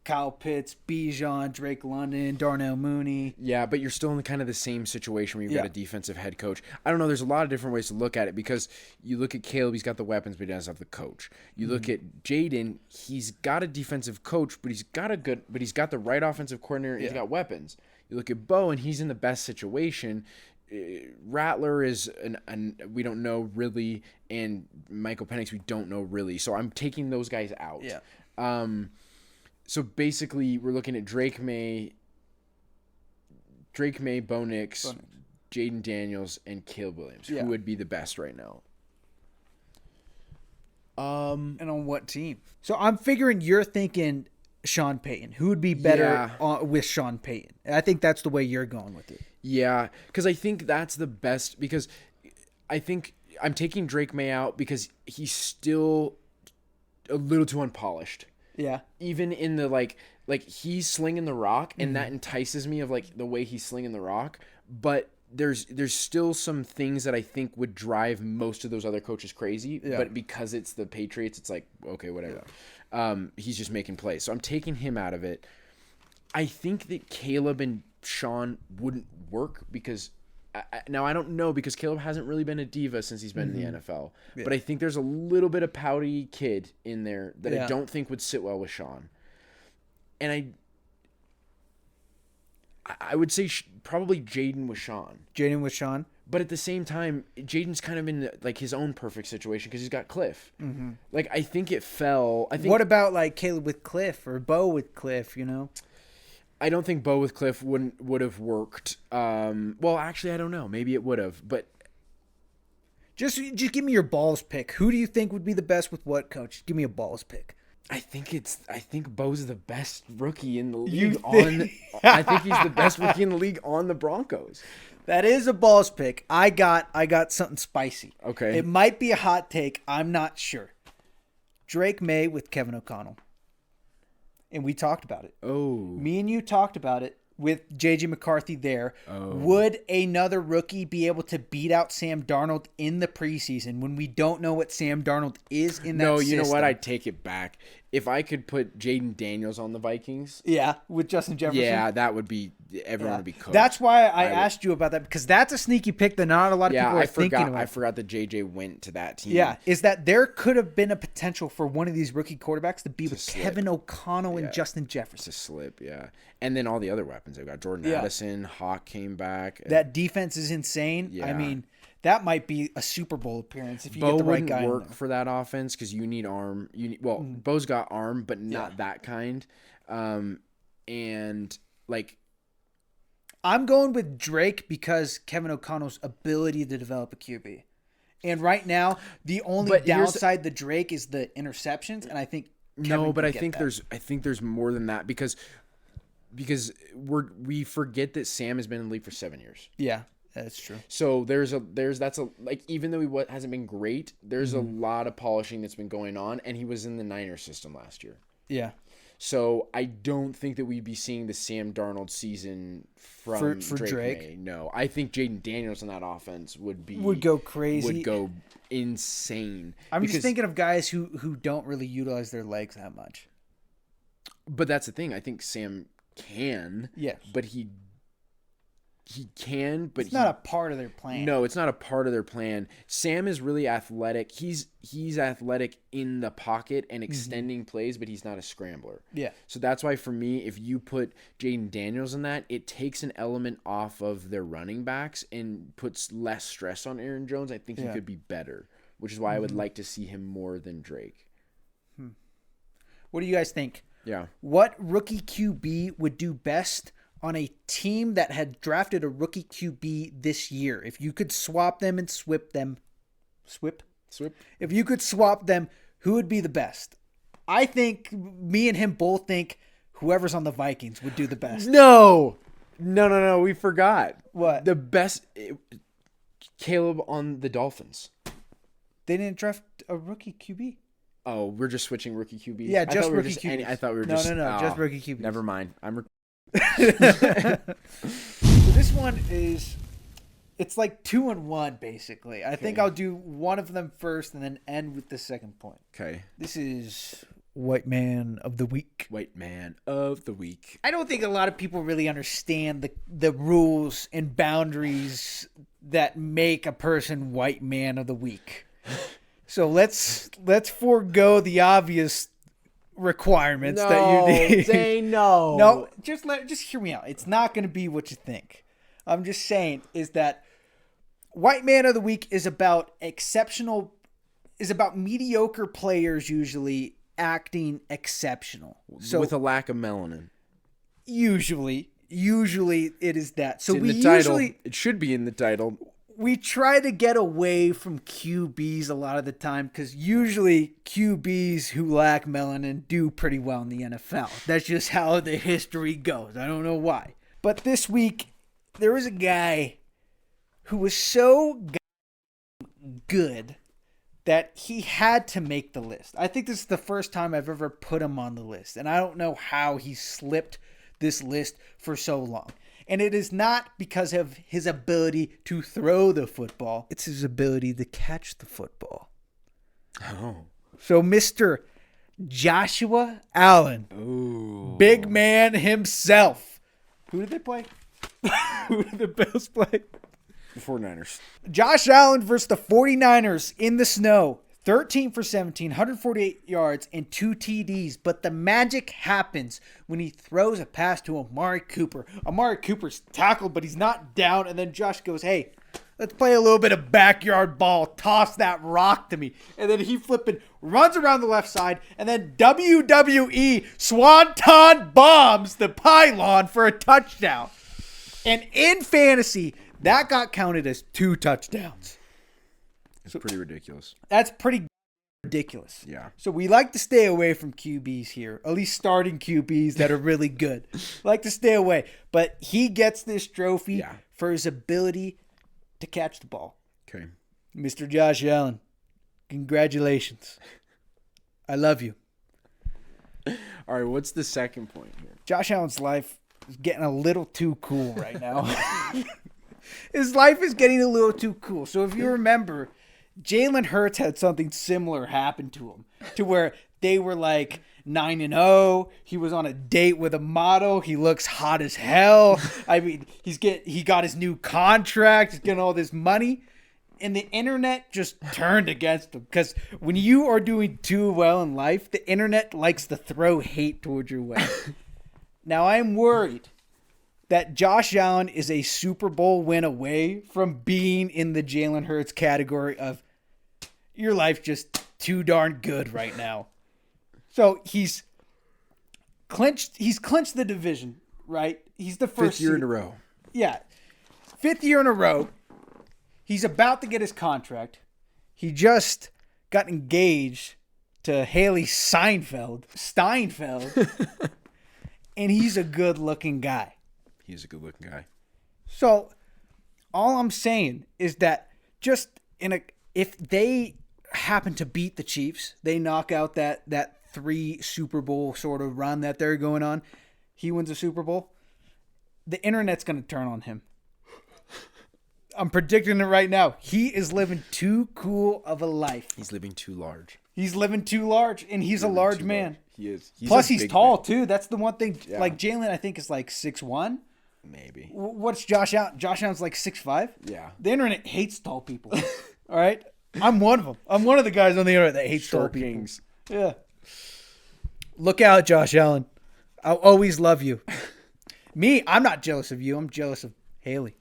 Speaker 2: Kyle Pitts, Bijan, Drake London, Darnell Mooney.
Speaker 1: Yeah, but you're still in kind of the same situation where you've got
Speaker 2: Yeah.
Speaker 1: a defensive head coach. I don't know. There's a lot of different ways to look at it because you look at Caleb, he's got the weapons, but he doesn't have the coach. You look at Jaden, he's got a defensive coach, but he's got the right offensive coordinator. And He's got weapons. You look at Bo, and he's in the best situation. Rattler is we don't know really, and Michael Penix we don't know really. So I'm taking those guys out.
Speaker 2: Yeah.
Speaker 1: So basically, we're looking at Drake May, Bo Nix, Jaden Daniels, and Caleb Williams.
Speaker 2: Yeah.
Speaker 1: Who would be the best right now?
Speaker 2: And on what team? So I'm figuring you're thinking Sean Payton. Who would be better with Sean Payton? I think that's the way you're going with it.
Speaker 1: Yeah, because I think that's the best. Because I think I'm taking Drake May out because he's still a little too unpolished.
Speaker 2: Yeah.
Speaker 1: Even in the like he's slinging the rock, and that entices me of like the way he's slinging the rock. But there's still some things that I think would drive most of those other coaches crazy.
Speaker 2: Yeah.
Speaker 1: But because it's the Patriots, it's like okay, whatever. He's just making plays, so I'm taking him out of it. I think that Caleb and Sean wouldn't work because now I don't know because Caleb hasn't really been a diva since he's been in the NFL. Yeah. But I think there's a little bit of pouty kid in there that I don't think would sit well with Sean. And I would say probably Jaden with Sean.
Speaker 2: Jaden with Sean.
Speaker 1: But at the same time, Jaden's kind of in like his own perfect situation because he's got Cliff. Mm-hmm. Like I think it fell. I think.
Speaker 2: What about like Caleb with Cliff or Bo with Cliff? You know.
Speaker 1: I don't think Bo with Cliff would have worked. Well, actually, I don't know. Maybe it would have, but
Speaker 2: just give me your balls pick. Who do you think would be the best with what coach? Give me a balls pick.
Speaker 1: I think Bo's the best rookie in the league I think he's the best rookie in the league on the Broncos.
Speaker 2: That is a balls pick. I got something spicy.
Speaker 1: Okay.
Speaker 2: It might be a hot take. I'm not sure. Drake May with Kevin O'Connell. And we talked about it.
Speaker 1: Oh.
Speaker 2: Me and you talked about it with J.J. McCarthy there.
Speaker 1: Oh.
Speaker 2: Would another rookie be able to beat out Sam Darnold in the preseason when we don't know what Sam Darnold is in that system?
Speaker 1: No, you know what? I'd take it back. If I could put Jaden Daniels on the Vikings.
Speaker 2: Yeah, with Justin Jefferson.
Speaker 1: Yeah, that would be – everyone would be cooked.
Speaker 2: That's why I asked you about that because that's a sneaky pick that not a lot of people are thinking about.
Speaker 1: I forgot that JJ went to that team.
Speaker 2: Yeah, is that there could have been a potential for one of these rookie quarterbacks to be with Kevin O'Connell and Justin Jefferson.
Speaker 1: To slip, yeah. And then all the other weapons. They've got Jordan Addison, Hawk came back.
Speaker 2: That defense is insane.
Speaker 1: Yeah.
Speaker 2: I mean, that might be a SuperBowl appearance if you get the right guy.
Speaker 1: Bo wouldn't work for that offense because you need arm. Bo's got arm, but not that kind. And like,
Speaker 2: I'm going with Drake because Kevin O'Connell's ability to develop a QB. And right now, the only downside to Drake is the interceptions, and I think
Speaker 1: I think there's more than that because we forget that Sam has been in the league for 7 years.
Speaker 2: Yeah. That's true.
Speaker 1: So even though he hasn't been great, there's a lot of polishing that's been going on, and he was in the Niners system last year.
Speaker 2: Yeah.
Speaker 1: So I don't think that we'd be seeing the Sam Darnold season from Drake. May. No, I think Jaden Daniels in that offense would
Speaker 2: go crazy,
Speaker 1: would go insane.
Speaker 2: I'm just thinking of guys who don't really utilize their legs that much.
Speaker 1: But that's the thing. I think Sam can.
Speaker 2: Yes.
Speaker 1: But he he can, but
Speaker 2: it's not a part of their plan.
Speaker 1: No, it's not a part of their plan. Sam is really athletic. He's athletic in the pocket and extending plays, but he's not a scrambler.
Speaker 2: Yeah.
Speaker 1: So that's why for me, if you put Jaden Daniels in that, it takes an element off of their running backs and puts less stress on Aaron Jones. I think he could be better, which is why I would like to see him more than Drake.
Speaker 2: What do you guys think?
Speaker 1: Yeah.
Speaker 2: What rookie QB would do best on a team that had drafted a rookie QB this year? If you could swap them and swip them, swip? If you could swap them, who would be the best? I think me and him both think whoever's on the Vikings would do the best.
Speaker 1: No. We forgot.
Speaker 2: What?
Speaker 1: The best, Caleb on the Dolphins.
Speaker 2: They didn't draft a rookie QB.
Speaker 1: Oh, we're just switching rookie QBs?
Speaker 2: Yeah, just rookie QBs.
Speaker 1: I thought we were just...
Speaker 2: No, just rookie QBs.
Speaker 1: Never mind.
Speaker 2: So this one is... It's like 2-1, basically. I think I'll do one of them first and then end with the second point.
Speaker 1: Okay.
Speaker 2: This is White Man of the Week.
Speaker 1: White Man of the Week.
Speaker 2: I don't think a lot of people really understand the rules and boundaries that make a person White Man of the Week. So let's forego the obvious requirements that you need.
Speaker 1: Say no.
Speaker 2: No, just hear me out. It's not going to be what you think. I'm just saying is that White Man of the Week is about mediocre players usually acting exceptional. So
Speaker 1: with a lack of melanin.
Speaker 2: Usually it is that. So
Speaker 1: it should be in the title.
Speaker 2: We try to get away from QBs a lot of the time because usually QBs who lack melanin do pretty well in the NFL. That's just how the history goes. I don't know why. But this week, there was a guy who was so good that he had to make the list. I think this is the first time I've ever put him on the list. And I don't know how he slipped this list for so long. And it is not because of his ability to throw the football. It's his ability to catch the football.
Speaker 1: Oh.
Speaker 2: So Mr. Joshua Allen.
Speaker 1: Ooh.
Speaker 2: Big man himself. Who did they play? Who did the Bills play?
Speaker 1: The 49ers.
Speaker 2: Josh Allen versus the 49ers in the snow. 13 for 17, 148 yards, and 2 TDs. But the magic happens when he throws a pass to Amari Cooper. Amari Cooper's tackled, but he's not down. And then Josh goes, hey, let's play a little bit of backyard ball. Toss that rock to me. And then he flipping runs around the left side. And then WWE Swanton bombs the pylon for a touchdown. And in fantasy, that got counted as 2 touchdowns.
Speaker 1: It's pretty ridiculous.
Speaker 2: That's pretty ridiculous.
Speaker 1: Yeah.
Speaker 2: So we like to stay away from QBs here, at least starting QBs that are really good. Like to stay away. But he gets this trophy for his ability to catch the ball.
Speaker 1: Okay.
Speaker 2: Mr. Josh Allen, congratulations. I love you.
Speaker 1: All right, what's the second point here?
Speaker 2: Josh Allen's life is getting a little too cool right now. His life is getting a little too cool. So if you remember, Jalen Hurts had something similar happen to him, to where they were like 9-0. He was on a date with a model. He looks hot as hell. I mean, he got his new contract. He's getting all this money. And the internet just turned against him. Because when you are doing too well in life, the internet likes to throw hate towards your way. Now, I'm worried that Josh Allen is a Super Bowl win away from being in the Jalen Hurts category of your life's just too darn good right now. So he's clinched the division, right? He's the first
Speaker 1: 5th year in a row.
Speaker 2: Yeah. 5th year in a row. He's about to get his contract. He just got engaged to Haley Steinfeld. And he's a good-looking guy.
Speaker 1: He's a good-looking guy.
Speaker 2: So, all I'm saying is that if they happen to beat the Chiefs, they knock out that 3 Super Bowl sort of run that they're going on, he wins a Super Bowl, the internet's going to turn on him. I'm predicting it right now. He is living too cool of a life.
Speaker 1: He's living too large.
Speaker 2: He's living too large, and he's a large man.
Speaker 1: He is.
Speaker 2: Plus, he's tall, too. That's the one thing. Yeah. Like, Jalen, I think, is like 6'1".
Speaker 1: Maybe.
Speaker 2: What's Josh Allen? Josh Allen's like 6'5".
Speaker 1: Yeah.
Speaker 2: The internet hates tall people. All right? I'm one of them. I'm one of the guys on the internet that hates tall people.
Speaker 1: Kings.
Speaker 2: Yeah. Look out, Josh Allen. I'll always love you. Me, I'm not jealous of you. I'm jealous of Haley.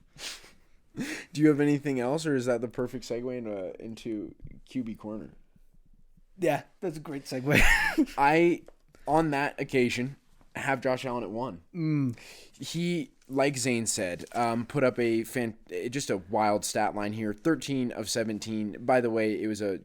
Speaker 1: Do you have anything else, or is that the perfect segue into QB Corner?
Speaker 2: Yeah, that's a great segue.
Speaker 1: I, on that occasion, have Josh Allen at 1. He, like Zane said, put up just a wild stat line here. 13 of 17. By the way, it was a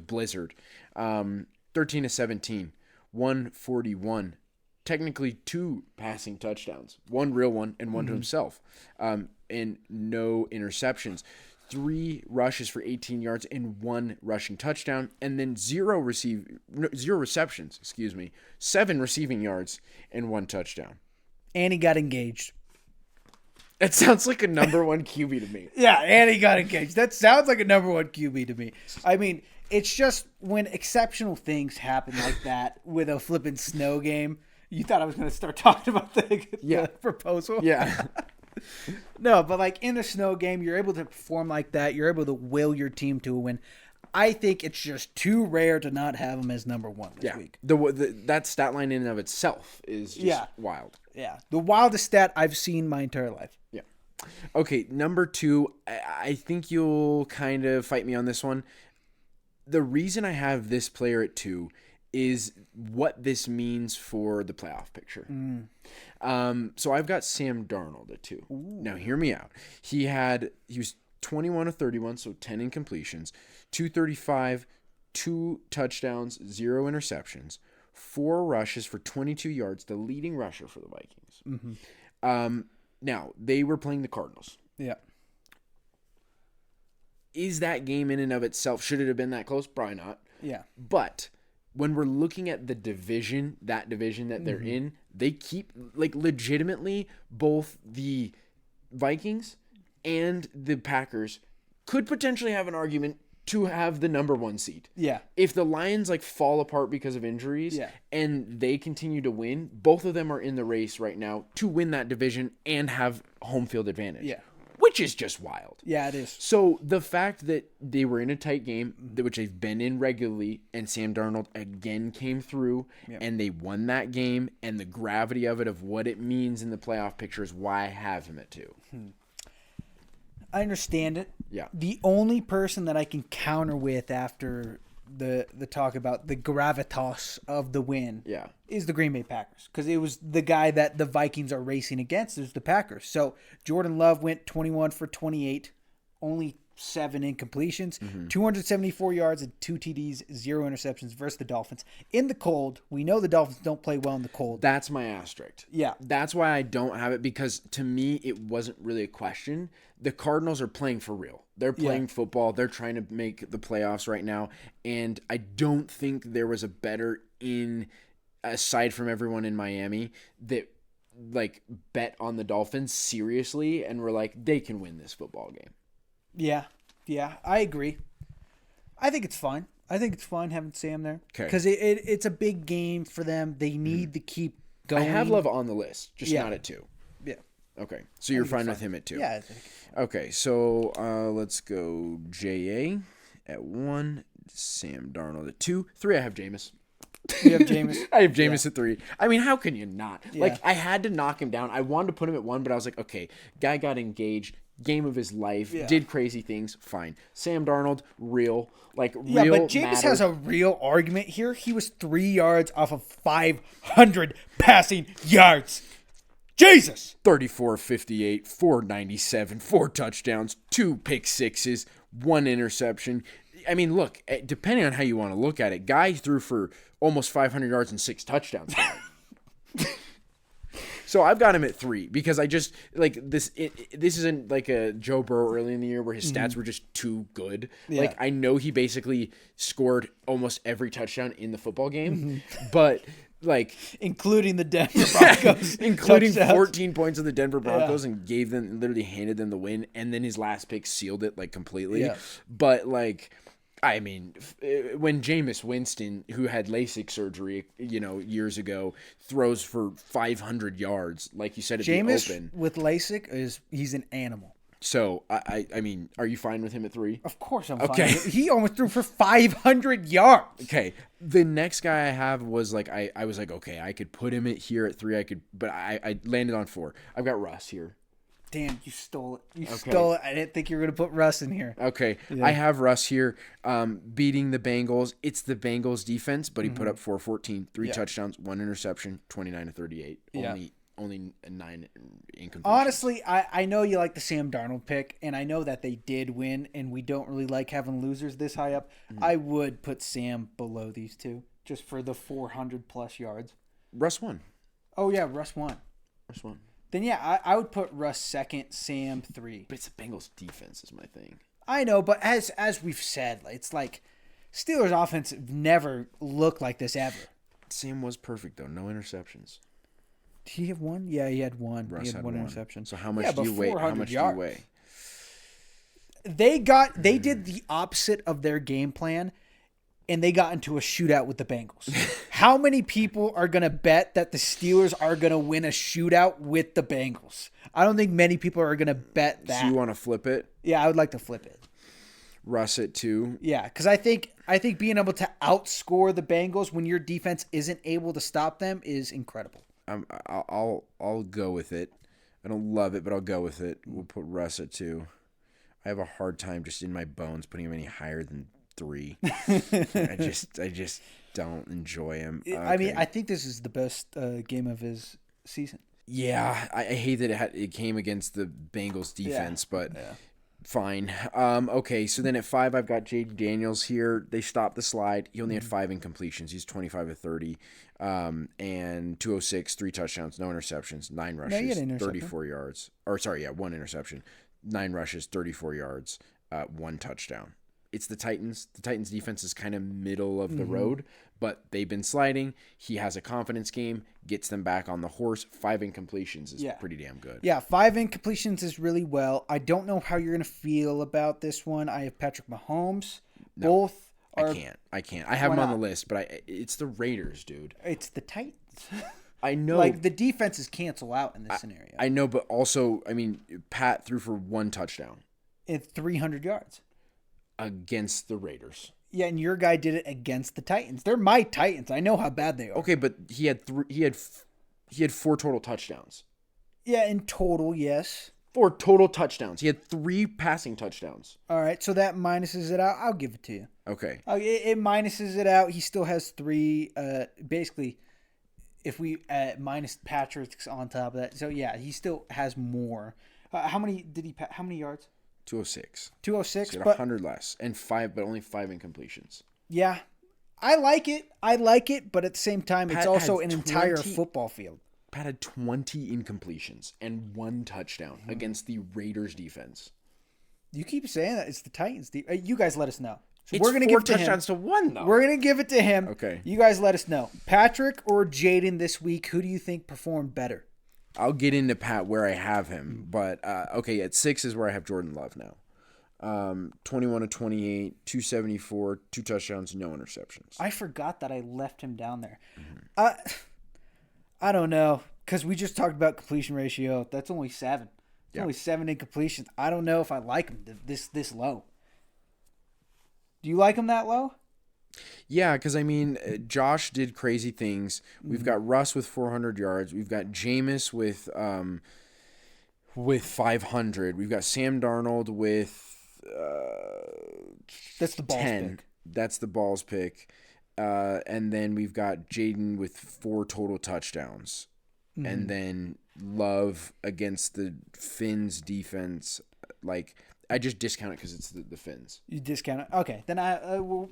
Speaker 1: blizzard. 13 of 17, 141. Technically 2 passing touchdowns, 1 real one and 1 to himself, and no interceptions. 3 rushes for 18 yards and 1 rushing touchdown, and then 0 receptions, 7 receiving yards and 1 touchdown.
Speaker 2: And he got engaged.
Speaker 1: It sounds like a number 1 QB to me.
Speaker 2: Yeah, and he got engaged. That sounds like a number 1 QB to me. I mean, it's just when exceptional things happen like that with a flippin' snow game. You thought I was going to start talking about the proposal?
Speaker 1: Yeah.
Speaker 2: No, but like in a snow game, you're able to perform like that. You're able to will your team to a win. I think it's just too rare to not have him as number 1 this week.
Speaker 1: That stat line in and of itself is just wild.
Speaker 2: Yeah. The wildest stat I've seen my entire life.
Speaker 1: Yeah. Okay, number 2, I think you'll kind of fight me on this one. The reason I have this player at 2 is what this means for the playoff picture. So I've got Sam Darnold at 2. Ooh. Now hear me out. He was 21 of 31, so 10 incompletions, 235, 2 touchdowns, 0 interceptions, 4 rushes for 22 yards, the leading rusher for the Vikings. Now they were playing the Cardinals.
Speaker 2: Yeah.
Speaker 1: Is that game in and of itself, should it have been that close? Probably not.
Speaker 2: Yeah.
Speaker 1: But when we're looking at the division that they're in, they keep, like, legitimately both the Vikings and the Packers could potentially have an argument to have the number 1 seed.
Speaker 2: Yeah.
Speaker 1: If the Lions, like, fall apart because of injuries and they continue to win, both of them are in the race right now to win that division and have home field advantage.
Speaker 2: Yeah.
Speaker 1: Which is just wild.
Speaker 2: Yeah, it is.
Speaker 1: So the fact that they were in a tight game, which they've been in regularly, and Sam Darnold again came through, and they won that game, and the gravity of it, of what it means in the playoff picture, is why I have him at 2.
Speaker 2: I understand it.
Speaker 1: Yeah.
Speaker 2: The only person that I can counter with after the talk about the gravitas of the win is the Green Bay Packers, because it was the guy that the Vikings are racing against is the Packers. So Jordan Love went 21 for 28, only 7 incompletions, 274 yards and 2 TDs, 0 interceptions versus the Dolphins. In the cold, we know the Dolphins don't play well in the cold.
Speaker 1: That's my asterisk.
Speaker 2: Yeah.
Speaker 1: That's why I don't have it, because to me it wasn't really a question. The Cardinals are playing for real. They're playing football. They're trying to make the playoffs right now. And I don't think there was a better aside from everyone in Miami, that like bet on the Dolphins seriously and were like, they can win this football game.
Speaker 2: Yeah, I agree. I think it's fine. I think it's fine having Sam there.
Speaker 1: Okay.
Speaker 2: Because it's a big game for them. They need to keep going.
Speaker 1: I have Love on the list, just not at 2.
Speaker 2: Yeah.
Speaker 1: Okay. So you're fine with him at 2?
Speaker 2: Yeah, I think.
Speaker 1: Okay, so let's go J.A. at 1, Sam Darnold at 2. 3, I have Jameis.
Speaker 2: You have Jameis?
Speaker 1: I have Jameis at 3. I mean, how can you not? Yeah. Like, I had to knock him down. I wanted to put him at 1, but I was like, okay, guy got engaged, game of his life, did crazy things, fine. Sam Darnold, real. Like, real.
Speaker 2: Yeah, but Jameis has a real argument here. He was 3 yards off of 500 passing yards. Jesus!
Speaker 1: 34, 58, 497, 4 touchdowns, 2 pick sixes, 1 interception. I mean, look, depending on how you want to look at it, guy threw for almost 500 yards and 6 touchdowns. So I've got him at 3 because I just like this. This isn't like a Joe Burrow early in the year where his stats were just too good. Yeah. Like, I know he basically scored almost every touchdown in the football game, but like
Speaker 2: including the Denver Broncos,
Speaker 1: including 14 points of the Denver Broncos, and literally handed them the win, and then his last pick sealed it like completely. Yeah. But like, I mean, when Jameis Winston, who had LASIK surgery, years ago, throws for 500 yards, like you said at the Open.
Speaker 2: With LASIK, he's an animal.
Speaker 1: So, I mean, are you fine with him at 3?
Speaker 2: Of course I'm fine with it. He almost threw for 500 yards.
Speaker 1: Okay. The next guy I have was like, I was like, okay, I could put him here at 3. But I landed on 4. I've got Russ here.
Speaker 2: Damn, you stole it. Stole it. I didn't think you were going to put Russ in here.
Speaker 1: Okay. Yeah. I have Russ here beating the Bengals. It's the Bengals defense, but he put up 414, 3 touchdowns, 1 interception, 29-38. Only 9 incompletions.
Speaker 2: Honestly, I know you like the Sam Darnold pick, and I know that they did win, and we don't really like having losers this high up. I would put Sam below these two just for the 400-plus yards.
Speaker 1: Russ won.
Speaker 2: Oh, yeah, Russ won. Then, yeah, I would put Russ 2nd, Sam 3.
Speaker 1: But it's the Bengals defense is my thing.
Speaker 2: I know, but as we've said, it's like Steelers offense never looked like this ever.
Speaker 1: Sam was perfect, though. No interceptions.
Speaker 2: Did he have 1? Yeah, he had 1.
Speaker 1: Russ
Speaker 2: he had 1 interception.
Speaker 1: So how much do you weigh? How much do you weigh?
Speaker 2: They did the opposite of their game plan, and they got into a shootout with the Bengals. How many people are going to bet that the Steelers are going to win a shootout with the Bengals? I don't think many people are going to bet that.
Speaker 1: So you want to flip it?
Speaker 2: Yeah, I would like to flip it.
Speaker 1: Russ it too.
Speaker 2: Yeah, because I think being able to outscore the Bengals when your defense isn't able to stop them is incredible.
Speaker 1: I'll go with it. I don't love it, but I'll go with it. We'll put Russ at 2. I have a hard time just in my bones putting him any higher than 3. I just don't enjoy him. Okay.
Speaker 2: I mean, I think this is the best game of his season.
Speaker 1: Yeah, I hate that it came against the Bengals defense, but fine. Okay, so then at 5, I've got J.D. Daniels here. They stopped the slide. He only had 5 incompletions. He's 25 of 30, and 206, 3 touchdowns, no interceptions, 9 rushes, 34 yards. 1 interception, 9 rushes, 34 yards, 1 touchdown. It's the Titans. The Titans defense is kind of middle of the road, but they've been sliding. He has a confidence game, gets them back on the horse. 5 incompletions is pretty damn good.
Speaker 2: Yeah, 5 incompletions is really well. I don't know how you're going to feel about this one. I have Patrick Mahomes.
Speaker 1: No,
Speaker 2: both are...
Speaker 1: I can't. I have him on the list, but it's the Raiders, dude.
Speaker 2: It's the Titans.
Speaker 1: I know.
Speaker 2: Like, the defenses cancel out in this scenario.
Speaker 1: I know, but also, I mean, Pat threw for 1 touchdown.
Speaker 2: It's 300 yards.
Speaker 1: Against the Raiders.
Speaker 2: Yeah, and your guy did it against the Titans. They're my Titans. I know how bad they are.
Speaker 1: Okay, but he had 4 total touchdowns.
Speaker 2: Yeah, in total, yes.
Speaker 1: 4 total touchdowns. He had 3 passing touchdowns.
Speaker 2: All right, so that minuses it out. I'll give it to you.
Speaker 1: Okay.
Speaker 2: It minuses it out. He still has 3. Basically, if we minus Patrick's on top of that, so yeah, he still has more. How many yards?
Speaker 1: 206.
Speaker 2: 206,
Speaker 1: so 100 less, and 5, but only 5 incompletions.
Speaker 2: Yeah, I like it, but at the same time, it's also an entire football field.
Speaker 1: Pat had 20 incompletions and 1 touchdown against the Raiders defense.
Speaker 2: You keep saying that it's the Titans. You guys let us know. So
Speaker 1: we're gonna give touchdowns to 1 though.
Speaker 2: We're gonna give it to him.
Speaker 1: Okay.
Speaker 2: You guys let us know. Patrick or Jaden this week? Who do you think performed better?
Speaker 1: I'll get into Pat where I have him, but okay, at 6 is where I have Jordan Love now. 21 of 28, 274, 2 touchdowns, no interceptions.
Speaker 2: I forgot that I left him down there. I don't know, because we just talked about completion ratio. That's only 7. It's only 7 incompletions. I don't know if I like him this low. Do you like him that low?
Speaker 1: Yeah, because, I mean, Josh did crazy things. We've got Russ with 400 yards. We've got Jameis with 500. We've got Sam Darnold with
Speaker 2: that's the Balls
Speaker 1: 10.
Speaker 2: Pick.
Speaker 1: That's the Balls pick. And then we've got Jaden with 4 total touchdowns. Mm-hmm. And then Love against the Finns defense. Like, I just discount it because it's the Finns.
Speaker 2: You discount it? Okay. Then we'll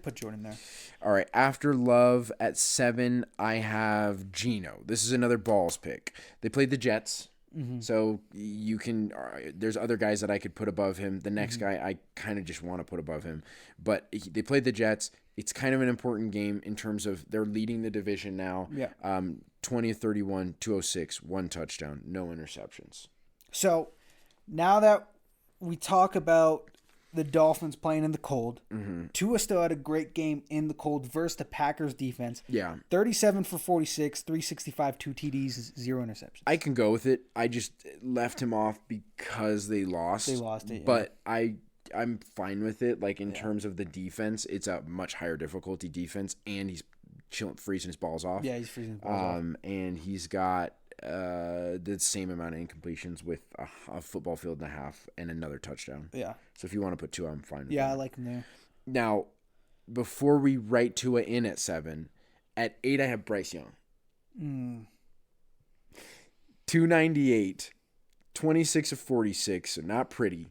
Speaker 2: put Jordan there.
Speaker 1: All right. After Love at 7, I have Geno. This is another Balls pick. They played the Jets. Mm-hmm. So you can there's other guys that I could put above him. The next guy I kind of just want to put above him. But they played the Jets. It's kind of an important game in terms of they're leading the division now.
Speaker 2: Yeah.
Speaker 1: 20 of 31, 206, 1 touchdown, no interceptions.
Speaker 2: So now that we talk about the Dolphins playing in the cold.
Speaker 1: Mm-hmm.
Speaker 2: Tua still had a great game in the cold versus the Packers defense.
Speaker 1: Yeah.
Speaker 2: 37 for 46, 365, 2 TDs, 0 interceptions.
Speaker 1: I can go with it. I just left him off because they lost.
Speaker 2: They lost it, yeah.
Speaker 1: But I'm fine with it. Like, in terms of the defense, it's a much higher difficulty defense, and he's freezing his balls off.
Speaker 2: Yeah, he's freezing his balls off.
Speaker 1: And he's got the same amount of incompletions with a football field and a half and another touchdown.
Speaker 2: Yeah.
Speaker 1: So if you want to put Tua, I'm fine with
Speaker 2: Yeah,
Speaker 1: that.
Speaker 2: I like him there.
Speaker 1: Now, before we write Tua in at 7, at 8 I have Bryce Young. 298, 26 of 46, so not pretty.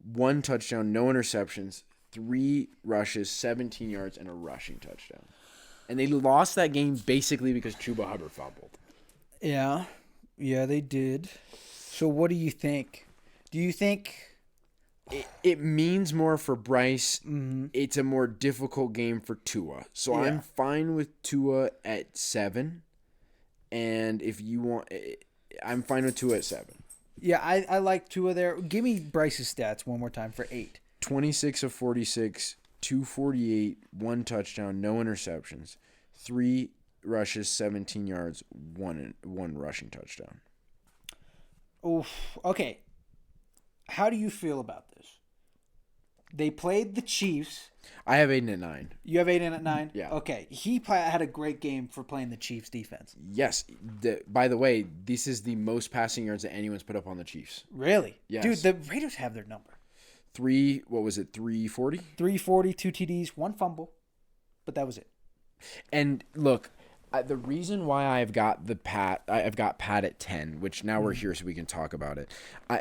Speaker 1: 1 touchdown, no interceptions, 3 rushes, 17 yards, and a rushing touchdown. And they lost that game basically because Chuba Hubbard fumbled.
Speaker 2: Yeah. Yeah, they did. So what do you think? Do you think...
Speaker 1: It means more for Bryce.
Speaker 2: Mm-hmm.
Speaker 1: It's a more difficult game for Tua. So I'm fine with Tua at 7. And if you want... I'm fine with Tua at 7.
Speaker 2: Yeah, I like Tua there. Give me Bryce's stats one more time for 8.
Speaker 1: 26 of 46, 248, 1 touchdown, no interceptions, 3 rushes, 17 yards, 1 rushing touchdown.
Speaker 2: Oof. Okay. How do you feel about this? They played the Chiefs.
Speaker 1: I have Aiden at 9.
Speaker 2: You have Aiden at 9?
Speaker 1: Yeah.
Speaker 2: Okay. He had a great game for playing the Chiefs defense.
Speaker 1: Yes. By the way, this is the most passing yards that anyone's put up on the Chiefs.
Speaker 2: Really?
Speaker 1: Yes.
Speaker 2: Dude, the Raiders have their number.
Speaker 1: 340?
Speaker 2: 340, 2 TDs, 1 fumble. But that was it.
Speaker 1: And look, the reason why I've got Pat at 10, which now we're here so we can talk about it.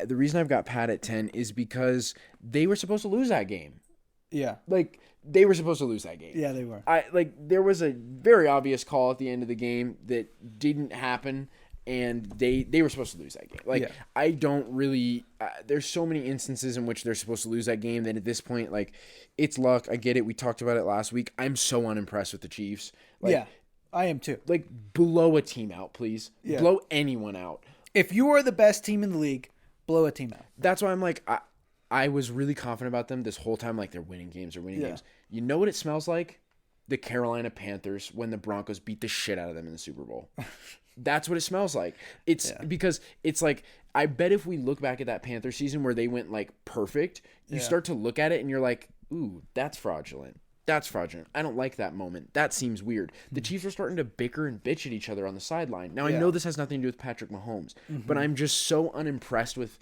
Speaker 1: The reason I've got Pat at 10 is because they were supposed to lose that game.
Speaker 2: Yeah.
Speaker 1: Like, they were supposed to lose that game.
Speaker 2: Yeah, they were.
Speaker 1: There was a very obvious call at the end of the game that didn't happen, and they were supposed to lose that game. I don't really there's so many instances in which they're supposed to lose that game that at this point, it's luck. I get it. We talked about it last week. I'm so unimpressed with the Chiefs.
Speaker 2: Yeah, I am too.
Speaker 1: Blow a team out, please.
Speaker 2: Yeah.
Speaker 1: Blow anyone out.
Speaker 2: If you are the best team in the league, blow a team out.
Speaker 1: That's why I'm I was really confident about them this whole time. They're winning games. games. You know what it smells like? The Carolina Panthers when the Broncos beat the shit out of them in the Super Bowl. That's what it smells like. It's because it's I bet if we look back at that Panther season where they went perfect, you start to look at it and you're like, ooh, that's fraudulent. That's fraudulent. I don't like that moment. That seems weird. The Chiefs are starting to bicker and bitch at each other on the sideline. Now, I know this has nothing to do with Patrick Mahomes, but I'm just so unimpressed with,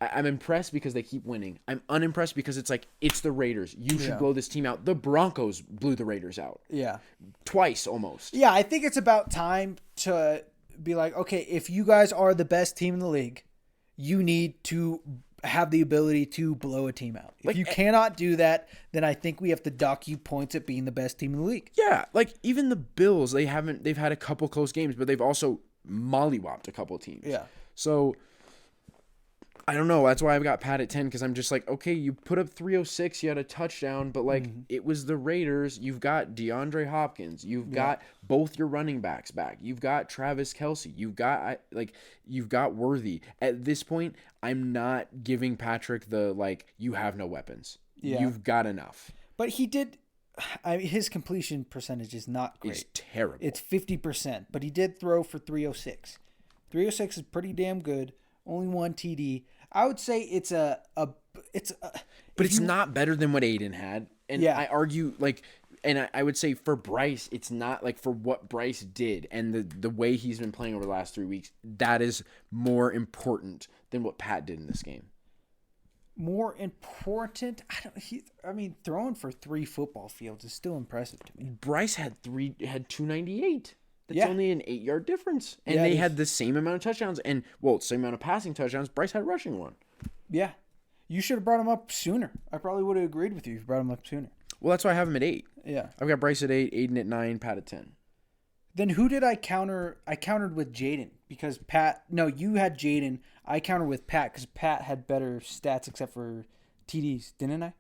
Speaker 1: I'm impressed because they keep winning. I'm unimpressed because it's the Raiders. You should blow this team out. The Broncos blew the Raiders out.
Speaker 2: Yeah.
Speaker 1: Twice, almost.
Speaker 2: Yeah, I think it's about time to be okay, if you guys are the best team in the league, you need to have the ability to blow a team out. If you cannot do that, then I think we have to dock you points at being the best team in the league.
Speaker 1: Yeah, even the Bills, they've had a couple close games, but they've also mollywopped a couple teams.
Speaker 2: Yeah.
Speaker 1: So I don't know. That's why I've got Pat at 10 because I'm just okay, you put up 306, you had a touchdown, but it was the Raiders. You've got DeAndre Hopkins. You've got both your running backs back. You've got Travis Kelce. You've got Worthy. At this point, I'm not giving Patrick the you have no weapons. Yeah. You've got enough.
Speaker 2: But he did. His completion percentage is not great.
Speaker 1: It's terrible.
Speaker 2: It's 50%, but he did throw for 306. 306 is pretty damn good. Only 1 TD. I would say it's but
Speaker 1: it's not better than what Aiden had. And I argue and I would say for Bryce, it's not for what Bryce did and the way he's been playing over the last 3 weeks, that is more important than what Pat did in this game.
Speaker 2: More important? Throwing for 3 football fields is still impressive to me.
Speaker 1: Bryce had 298. That's only an 8-yard difference. And they had the same amount of touchdowns and, same amount of passing touchdowns. Bryce had rushing 1.
Speaker 2: Yeah. You should have brought him up sooner. I probably would have agreed with you if you brought him up sooner.
Speaker 1: Well, that's why I have him at 8.
Speaker 2: Yeah.
Speaker 1: I've got Bryce at 8, Aiden at 9, Pat at 10.
Speaker 2: Then who did I counter? I countered with Jaden because you had Jaden. I countered with Pat because Pat had better stats except for TDs, didn't I?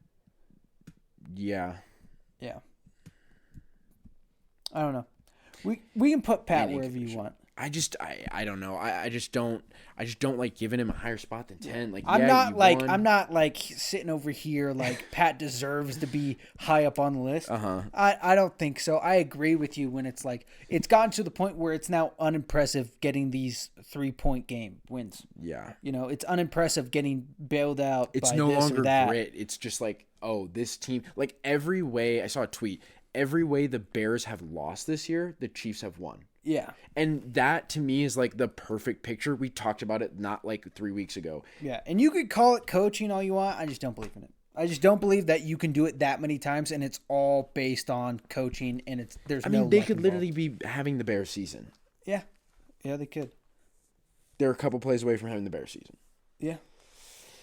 Speaker 1: Yeah.
Speaker 2: Yeah. I don't know. We can put Pat wherever you want.
Speaker 1: I don't know. I just don't like giving him a higher spot than 10. Like
Speaker 2: I'm
Speaker 1: won.
Speaker 2: not like sitting over here like Pat deserves to be high up on the list. I don't think so. I agree with you when it's like it's gotten to the point where it's now unimpressive getting these 3-point game wins.
Speaker 1: Yeah.
Speaker 2: It's unimpressive getting bailed out.
Speaker 1: It's
Speaker 2: by
Speaker 1: no
Speaker 2: this
Speaker 1: longer
Speaker 2: or that.
Speaker 1: grit. It's just like, oh, this team, like every way I saw a tweet, every way the Bears have lost this year, the Chiefs have won.
Speaker 2: Yeah.
Speaker 1: And that to me is like the perfect picture. We talked about it not like 3 weeks ago.
Speaker 2: Yeah. And you could call it coaching all you want. I just don't believe in it. I just don't believe that you can do it that many times and it's all based on coaching and
Speaker 1: they could literally be having the Bears season.
Speaker 2: Yeah. Yeah, they could.
Speaker 1: They're a couple plays away from having the Bears season.
Speaker 2: Yeah.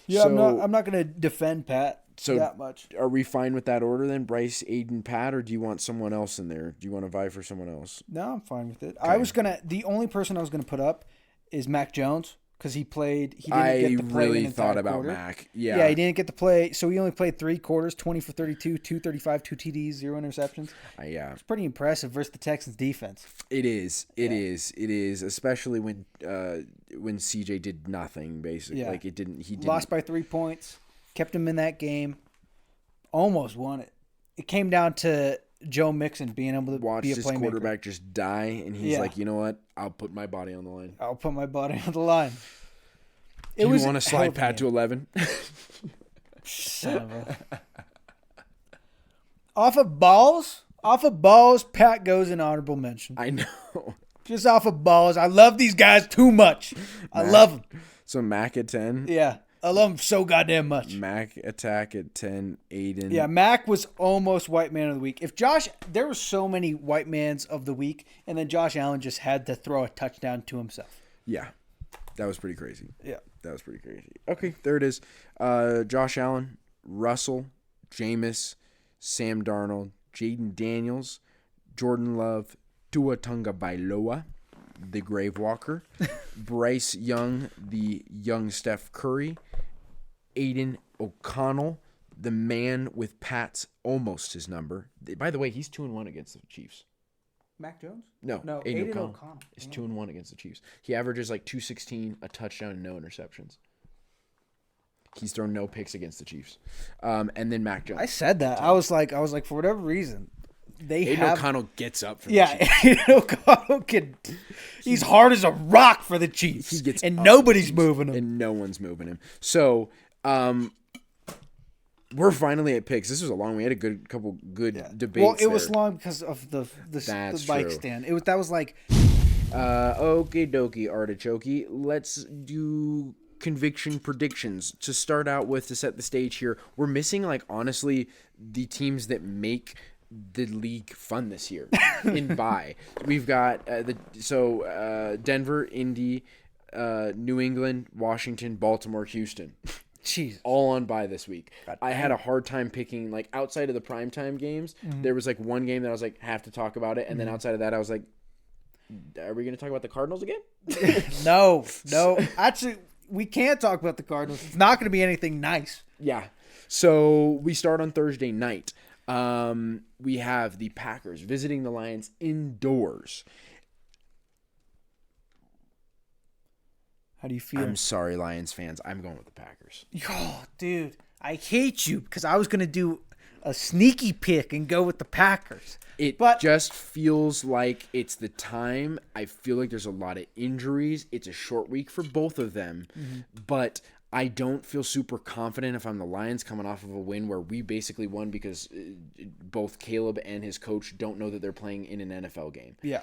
Speaker 2: Yeah, I'm not going to defend Pat that much.
Speaker 1: Are we fine with that order then? Bryce, Aiden, Pat, or do you want someone else in there? Do you want to vie for someone else?
Speaker 2: No, I'm fine with it. Okay. The only person I was gonna put up is Mac Jones because he didn't get to play. I really thought about quarter.
Speaker 1: Mac. Yeah.
Speaker 2: Yeah, he didn't get to play, so he only played 3 quarters, 20 for 32, 235, 2 TDs, 0 interceptions.
Speaker 1: Yeah.
Speaker 2: It's pretty impressive versus the Texans defense.
Speaker 1: It is. It is, especially when CJ did nothing basically.
Speaker 2: Yeah.
Speaker 1: Like he didn't
Speaker 2: lost by 3 points, kept him in that game, almost won it. It came down to Joe Mixon being able to
Speaker 1: watch
Speaker 2: be a
Speaker 1: this
Speaker 2: playmaker.
Speaker 1: Quarterback just die, and he's like, you know what? I'll put my body on the line.
Speaker 2: I'll put my body on the line.
Speaker 1: Do you want to slide Pat to 11?
Speaker 2: Son of a... Off of balls, Pat goes in honorable mention.
Speaker 1: I know.
Speaker 2: Just off of balls. I love these guys too much. I love them.
Speaker 1: So Mac at 10?
Speaker 2: Yeah. I love him so goddamn much.
Speaker 1: Mac attack at 10, Aiden.
Speaker 2: Yeah, Mac was almost white man of the week. There were so many white mans of the week, and then Josh Allen just had to throw a touchdown to himself.
Speaker 1: Yeah. That was pretty crazy.
Speaker 2: Yeah.
Speaker 1: That was pretty crazy. Okay, there it is. Josh Allen, Russell, Jameis, Sam Darnold, Jaden Daniels, Jordan Love, Tua Tagovailoa, the Grave Walker, Bryce Young, the young Steph Curry, Aiden O'Connell, the man with Pat's almost his number. By the way, he's 2-1 against the Chiefs.
Speaker 2: Mac Jones?
Speaker 1: No, Aiden O'Connell. He's
Speaker 2: Yeah.
Speaker 1: 2-1 against the Chiefs. He averages like 216, a touchdown, and no interceptions. He's thrown no picks against the Chiefs. And then Mac Jones.
Speaker 2: I said that. I was like, for whatever reason,
Speaker 1: Aiden O'Connell gets up for the
Speaker 2: Chiefs.
Speaker 1: Chiefs.
Speaker 2: Aiden O'Connell he's hard as a rock for the Chiefs.
Speaker 1: He gets
Speaker 2: and nobody's moving him.
Speaker 1: And no one's moving him. So, we're finally at picks. This was we had a couple good debates.
Speaker 2: Well, it was long because of the bike stand. That was like
Speaker 1: okie dokie artichoke. Let's do conviction predictions to start out with to set the stage here. We're missing honestly the teams that make the league fun this year in bye. We've got Denver, Indy, New England, Washington, Baltimore, Houston.
Speaker 2: Jeez.
Speaker 1: All on bye this week. I had a hard time picking outside of the primetime games. Mm-hmm. There was one game that I was have to talk about it, and then outside of that I was like, are we going to talk about the Cardinals again?
Speaker 2: No. Actually, we can't talk about the Cardinals. It's not going to be anything nice.
Speaker 1: Yeah. So we start on Thursday night. We have the Packers visiting the Lions indoors.
Speaker 2: How do you feel?
Speaker 1: I'm sorry, Lions fans. I'm going with the Packers.
Speaker 2: Oh, dude. I hate you because I was going to do a sneaky pick and go with the Packers.
Speaker 1: But just feels like it's the time. I feel like there's a lot of injuries. It's a short week for both of them. Mm-hmm. But I don't feel super confident if I'm the Lions coming off of a win where we basically won because both Caleb and his coach don't know that they're playing in an NFL game.
Speaker 2: Yeah.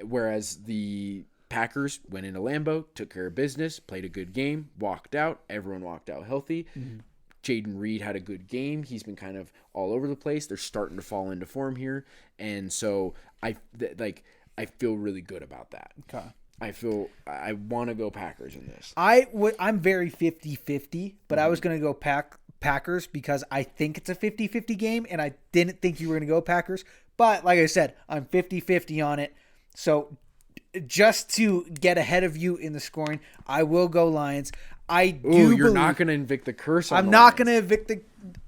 Speaker 1: Whereas the Packers went into Lambeau, took care of business, played a good game, walked out. Everyone walked out healthy. Mm-hmm. Jaden Reed had a good game. He's been kind of all over the place. They're starting to fall into form here. And so I feel really good about that.
Speaker 2: Okay.
Speaker 1: I want to go Packers in this.
Speaker 2: I'm very 50-50, but I was going to go Packers because I think it's a 50-50 game, and I didn't think you were going to go Packers. But like I said, I'm 50-50 on it. So just to get ahead of you in the scoring, I will go Lions. I do.
Speaker 1: You're not going to invoke the curse on
Speaker 2: I'm
Speaker 1: the
Speaker 2: not
Speaker 1: Lions.
Speaker 2: going to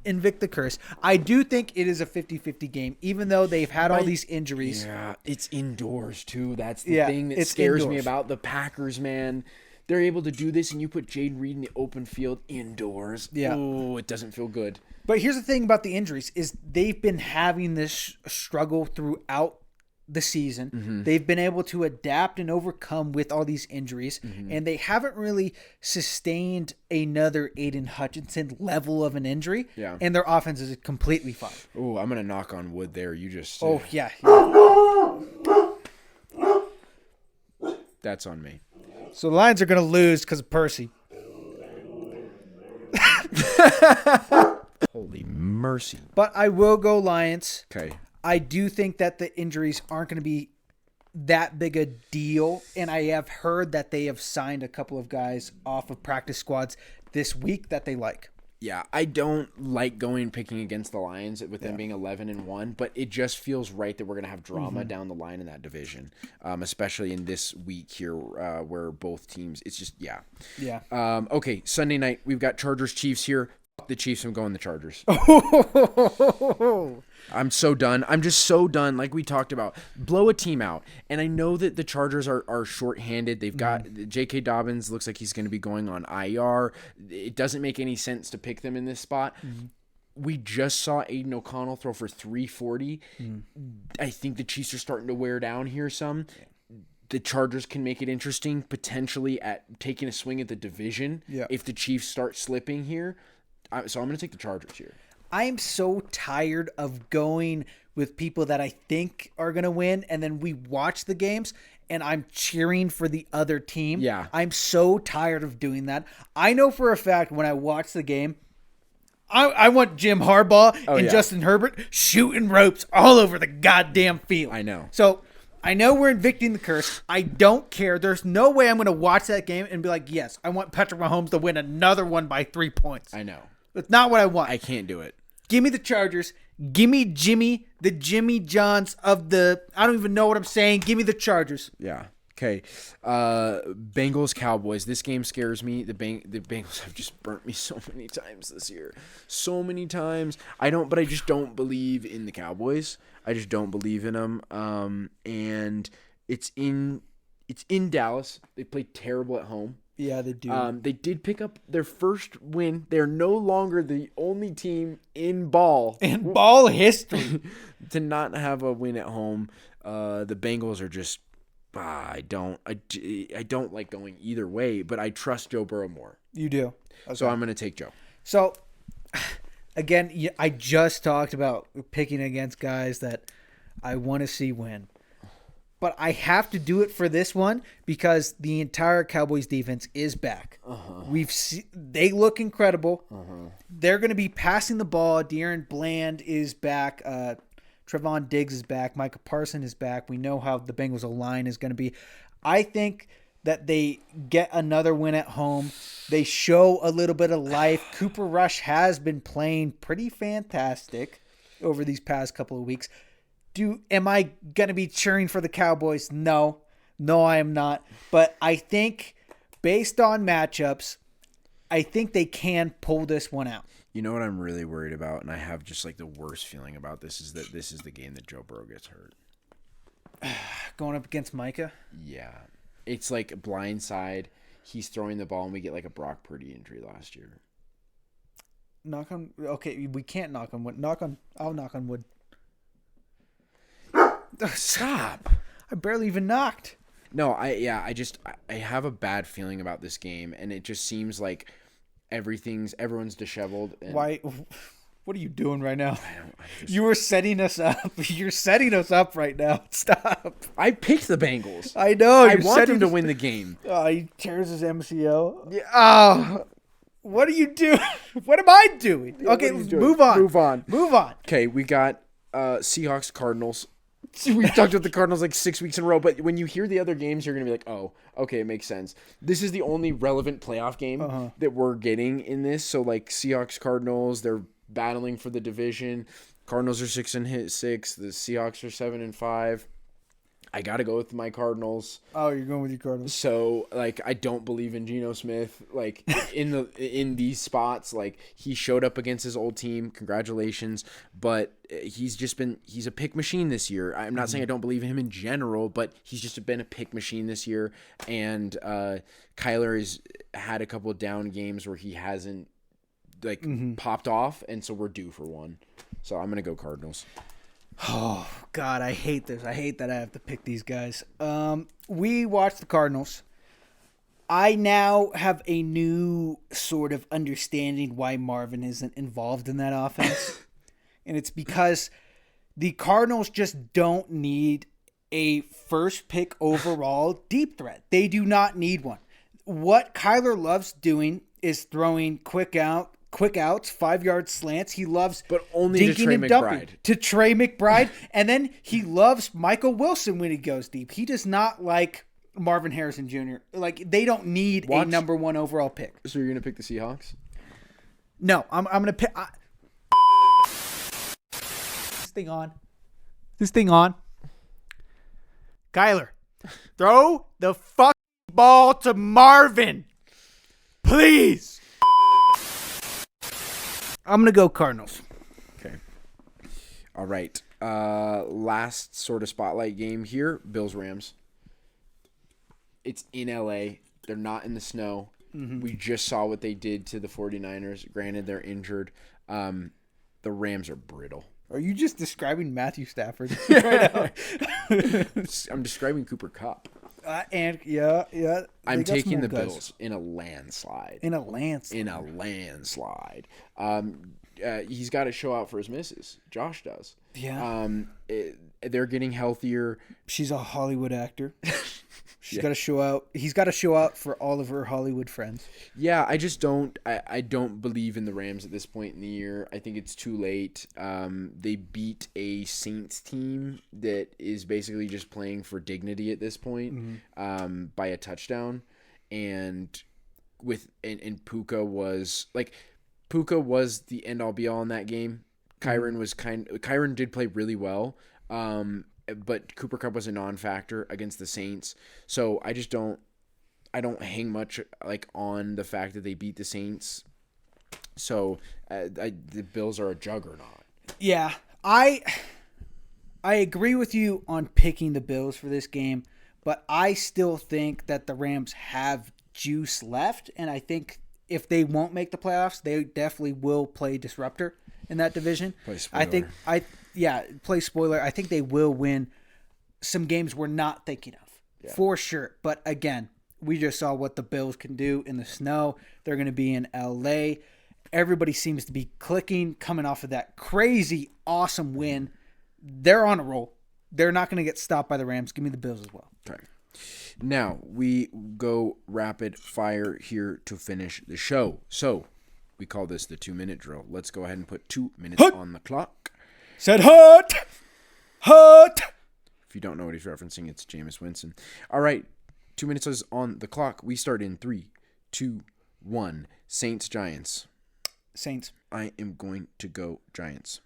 Speaker 2: invoke the curse. I do think it is a 50-50 game, even though they've had all these injuries.
Speaker 1: Yeah, it's indoors, too. That's the thing that scares me about the Packers, man. They're able to do this, and you put Jaden Reed in the open field indoors.
Speaker 2: Yeah.
Speaker 1: Oh, it doesn't feel good.
Speaker 2: But here's the thing about the injuries is they've been having this struggle throughout the season.
Speaker 1: Mm-hmm.
Speaker 2: They've been able to adapt and overcome with all these injuries, and they haven't really sustained another Aiden Hutchinson level of an injury.
Speaker 1: Yeah.
Speaker 2: And their offense is completely fine.
Speaker 1: Oh, I'm going to knock on wood there. You just...
Speaker 2: Oh, yeah.
Speaker 1: That's on me.
Speaker 2: So the Lions are going to lose because of Percy.
Speaker 1: Holy mercy.
Speaker 2: But I will go Lions.
Speaker 1: Okay.
Speaker 2: I do think that the injuries aren't going to be that big a deal. And I have heard that they have signed a couple of guys off of practice squads this week that they like.
Speaker 1: Yeah, I don't like picking against the Lions with them being 11-1, but it just feels right that we're going to have drama down the line in that division, especially in this week here where both teams, it's just, yeah.
Speaker 2: Yeah.
Speaker 1: Okay, Sunday night, we've got Chargers-Chiefs here. Fuck the Chiefs, I'm going the Chargers. I'm so done. I'm just so done. Like we talked about, blow a team out. And I know that the Chargers are shorthanded. They've got J.K. Dobbins looks like he's going to be going on IR. It doesn't make any sense to pick them in this spot. We just saw Aiden O'Connell throw for 340. I think the Chiefs are starting to wear down here some. The Chargers can make it interesting, potentially at taking a swing at the division if the Chiefs start slipping here. So I'm going to take the Chargers here.
Speaker 2: I'm so tired of going with people that I think are going to win, and then we watch the games, and I'm cheering for the other team.
Speaker 1: Yeah.
Speaker 2: I'm so tired of doing that. I know for a fact when I watch the game, I want Jim Harbaugh and Justin Herbert shooting ropes all over the goddamn field.
Speaker 1: I know.
Speaker 2: So I know we're evicting the curse. I don't care. There's no way I'm going to watch that game and be like, yes, I want Patrick Mahomes to win another one by 3 points.
Speaker 1: I know.
Speaker 2: That's not what I want.
Speaker 1: I can't do it.
Speaker 2: Give me the Chargers. Give me Jimmy, the Jimmy Johns of the... I don't even know what I'm saying. Give me the Chargers.
Speaker 1: Yeah. Okay. Bengals, Cowboys. This game scares me. The Bengals have just burnt me so many times this year. So many times. I just don't believe in the Cowboys. I just don't believe in them. And it's in Dallas. They play terrible at home.
Speaker 2: Yeah, they do.
Speaker 1: They did pick up their first win. They're no longer the only team in ball
Speaker 2: history
Speaker 1: to not have a win at home. The Bengals are just I don't like going either way, but I trust Joe Burrow more.
Speaker 2: You do. Okay.
Speaker 1: So I'm going to take Joe.
Speaker 2: So again, I just talked about picking against guys that I want to see win. But I have to do it for this one because the entire Cowboys defense is back. They look incredible. They're going to be passing the ball. De'Aaron Bland is back. Trevon Diggs is back. Micah Parsons is back. We know how the Bengals' line is going to be. I think that they get another win at home. They show a little bit of life. Cooper Rush has been playing pretty fantastic over these past couple of weeks. Am I going to be cheering for the Cowboys? No, I am not. But I think based on matchups, I think they can pull this one out.
Speaker 1: You know what I'm really worried about, and I have just like the worst feeling about this, is that this is the game that Joe Burrow gets hurt.
Speaker 2: Going up against Micah?
Speaker 1: Yeah. It's like a blindside. He's throwing the ball, and we get like a Brock Purdy injury last year.
Speaker 2: Okay, we can't knock on wood. I'll knock on wood.
Speaker 1: Stop.
Speaker 2: I barely even knocked.
Speaker 1: No, I have a bad feeling about this game, and it just seems like everyone's disheveled. And
Speaker 2: Why? What are you doing right now? You were setting us up. You're setting us up right now. Stop.
Speaker 1: I picked the Bengals.
Speaker 2: I know.
Speaker 1: I want them to win the game.
Speaker 2: Oh, he tears his MCO. Yeah. Oh, what are you doing? What am I doing?
Speaker 1: Yeah,
Speaker 2: okay, let's move on. Move on.
Speaker 1: Okay, we got Seahawks, Cardinals. We've talked about the Cardinals like 6 weeks in a row, but when you hear the other games, you're going to be like, oh, okay, it makes sense. This is the only relevant playoff game that we're getting in this. So, like, Seahawks, Cardinals, they're battling for the division. Cardinals are 6-6. The Seahawks are 7-5. I got to go with my Cardinals.
Speaker 2: Oh, you're going with your Cardinals.
Speaker 1: So, like, I don't believe in Geno Smith. Like, in these spots, like, he showed up against his old team. Congratulations. But he's a pick machine this year. I'm not saying I don't believe in him in general, but he's just been a pick machine this year. And Kyler has had a couple of down games where he hasn't, like, popped off. And so we're due for one. So I'm going to go Cardinals.
Speaker 2: Oh, God, I hate this. I hate that I have to pick these guys. We watched the Cardinals. I now have a new sort of understanding why Marvin isn't involved in that offense. And it's because the Cardinals just don't need a first pick overall deep threat. They do not need one. What Kyler loves doing is throwing quick outs, 5-yard slants. He loves
Speaker 1: only to Trey McBride.
Speaker 2: To Trey McBride. And then he loves Michael Wilson when he goes deep. He does not like Marvin Harrison Jr. Like, they don't need a number 1 overall pick.
Speaker 1: So you're going to pick the Seahawks?
Speaker 2: No, I'm going to pick... This thing on. Kyler, throw the fucking ball to Marvin. Please. I'm going to go Cardinals.
Speaker 1: Okay. All right. Last sort of spotlight game here, Bills-Rams. It's in L.A. They're not in the snow. We just saw what they did to the 49ers. Granted, they're injured. The Rams are brittle.
Speaker 2: Are you just describing Matthew Stafford right now?
Speaker 1: I'm describing Cooper Kupp.
Speaker 2: I'm
Speaker 1: taking the Bills in a landslide.
Speaker 2: In a landslide.
Speaker 1: He's got to show out for his misses. Josh does.
Speaker 2: Yeah.
Speaker 1: They're getting healthier.
Speaker 2: She's a Hollywood actor. She's got to show out. He's got to show out for all of her Hollywood friends.
Speaker 1: Yeah, I just don't. I don't believe in the Rams at this point in the year. I think it's too late. They beat a Saints team that is basically just playing for dignity at this point, by a touchdown, and Puka was the end all be all in that game. Kyren did play really well. But Cooper Kupp was a non-factor against the Saints. So I don't hang much like on the fact that they beat the Saints. So the Bills are a juggernaut.
Speaker 2: Yeah, I agree with you on picking the Bills for this game, but I still think that the Rams have juice left, and I think if they won't make the playoffs, they definitely will play disruptor in that division.
Speaker 1: Play spoiler.
Speaker 2: Play spoiler. I think they will win some games we're not thinking of, for sure. But again, we just saw what the Bills can do in the snow. They're going to be in L.A. Everybody seems to be clicking, coming off of that crazy, awesome win. They're on a roll. They're not going to get stopped by the Rams. Give me the Bills as well.
Speaker 1: Okay. Now, we go rapid fire here to finish the show. So, we call this the 2-minute drill. Let's go ahead and put 2 minutes on the clock.
Speaker 2: Said hot.
Speaker 1: If you don't know what he's referencing, it's Jameis Winston. All right, 2 minutes is on the clock. We start in 3, 2, 1. Saints, Giants.
Speaker 2: Saints.
Speaker 1: I am going to go Giants.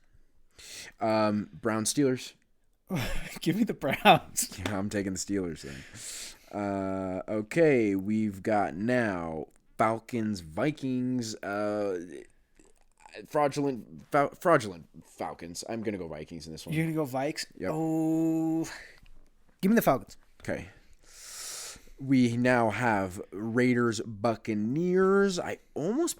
Speaker 1: Browns, Steelers.
Speaker 2: Give me the Browns.
Speaker 1: Yeah, I'm taking the Steelers then. Okay, we've got now Falcons, Vikings. Fraudulent Falcons. I'm going to go Vikings in this one.
Speaker 2: You're going to go Vikes?
Speaker 1: Yep.
Speaker 2: Oh, give me the Falcons.
Speaker 1: Okay. We now have Raiders, Buccaneers. I almost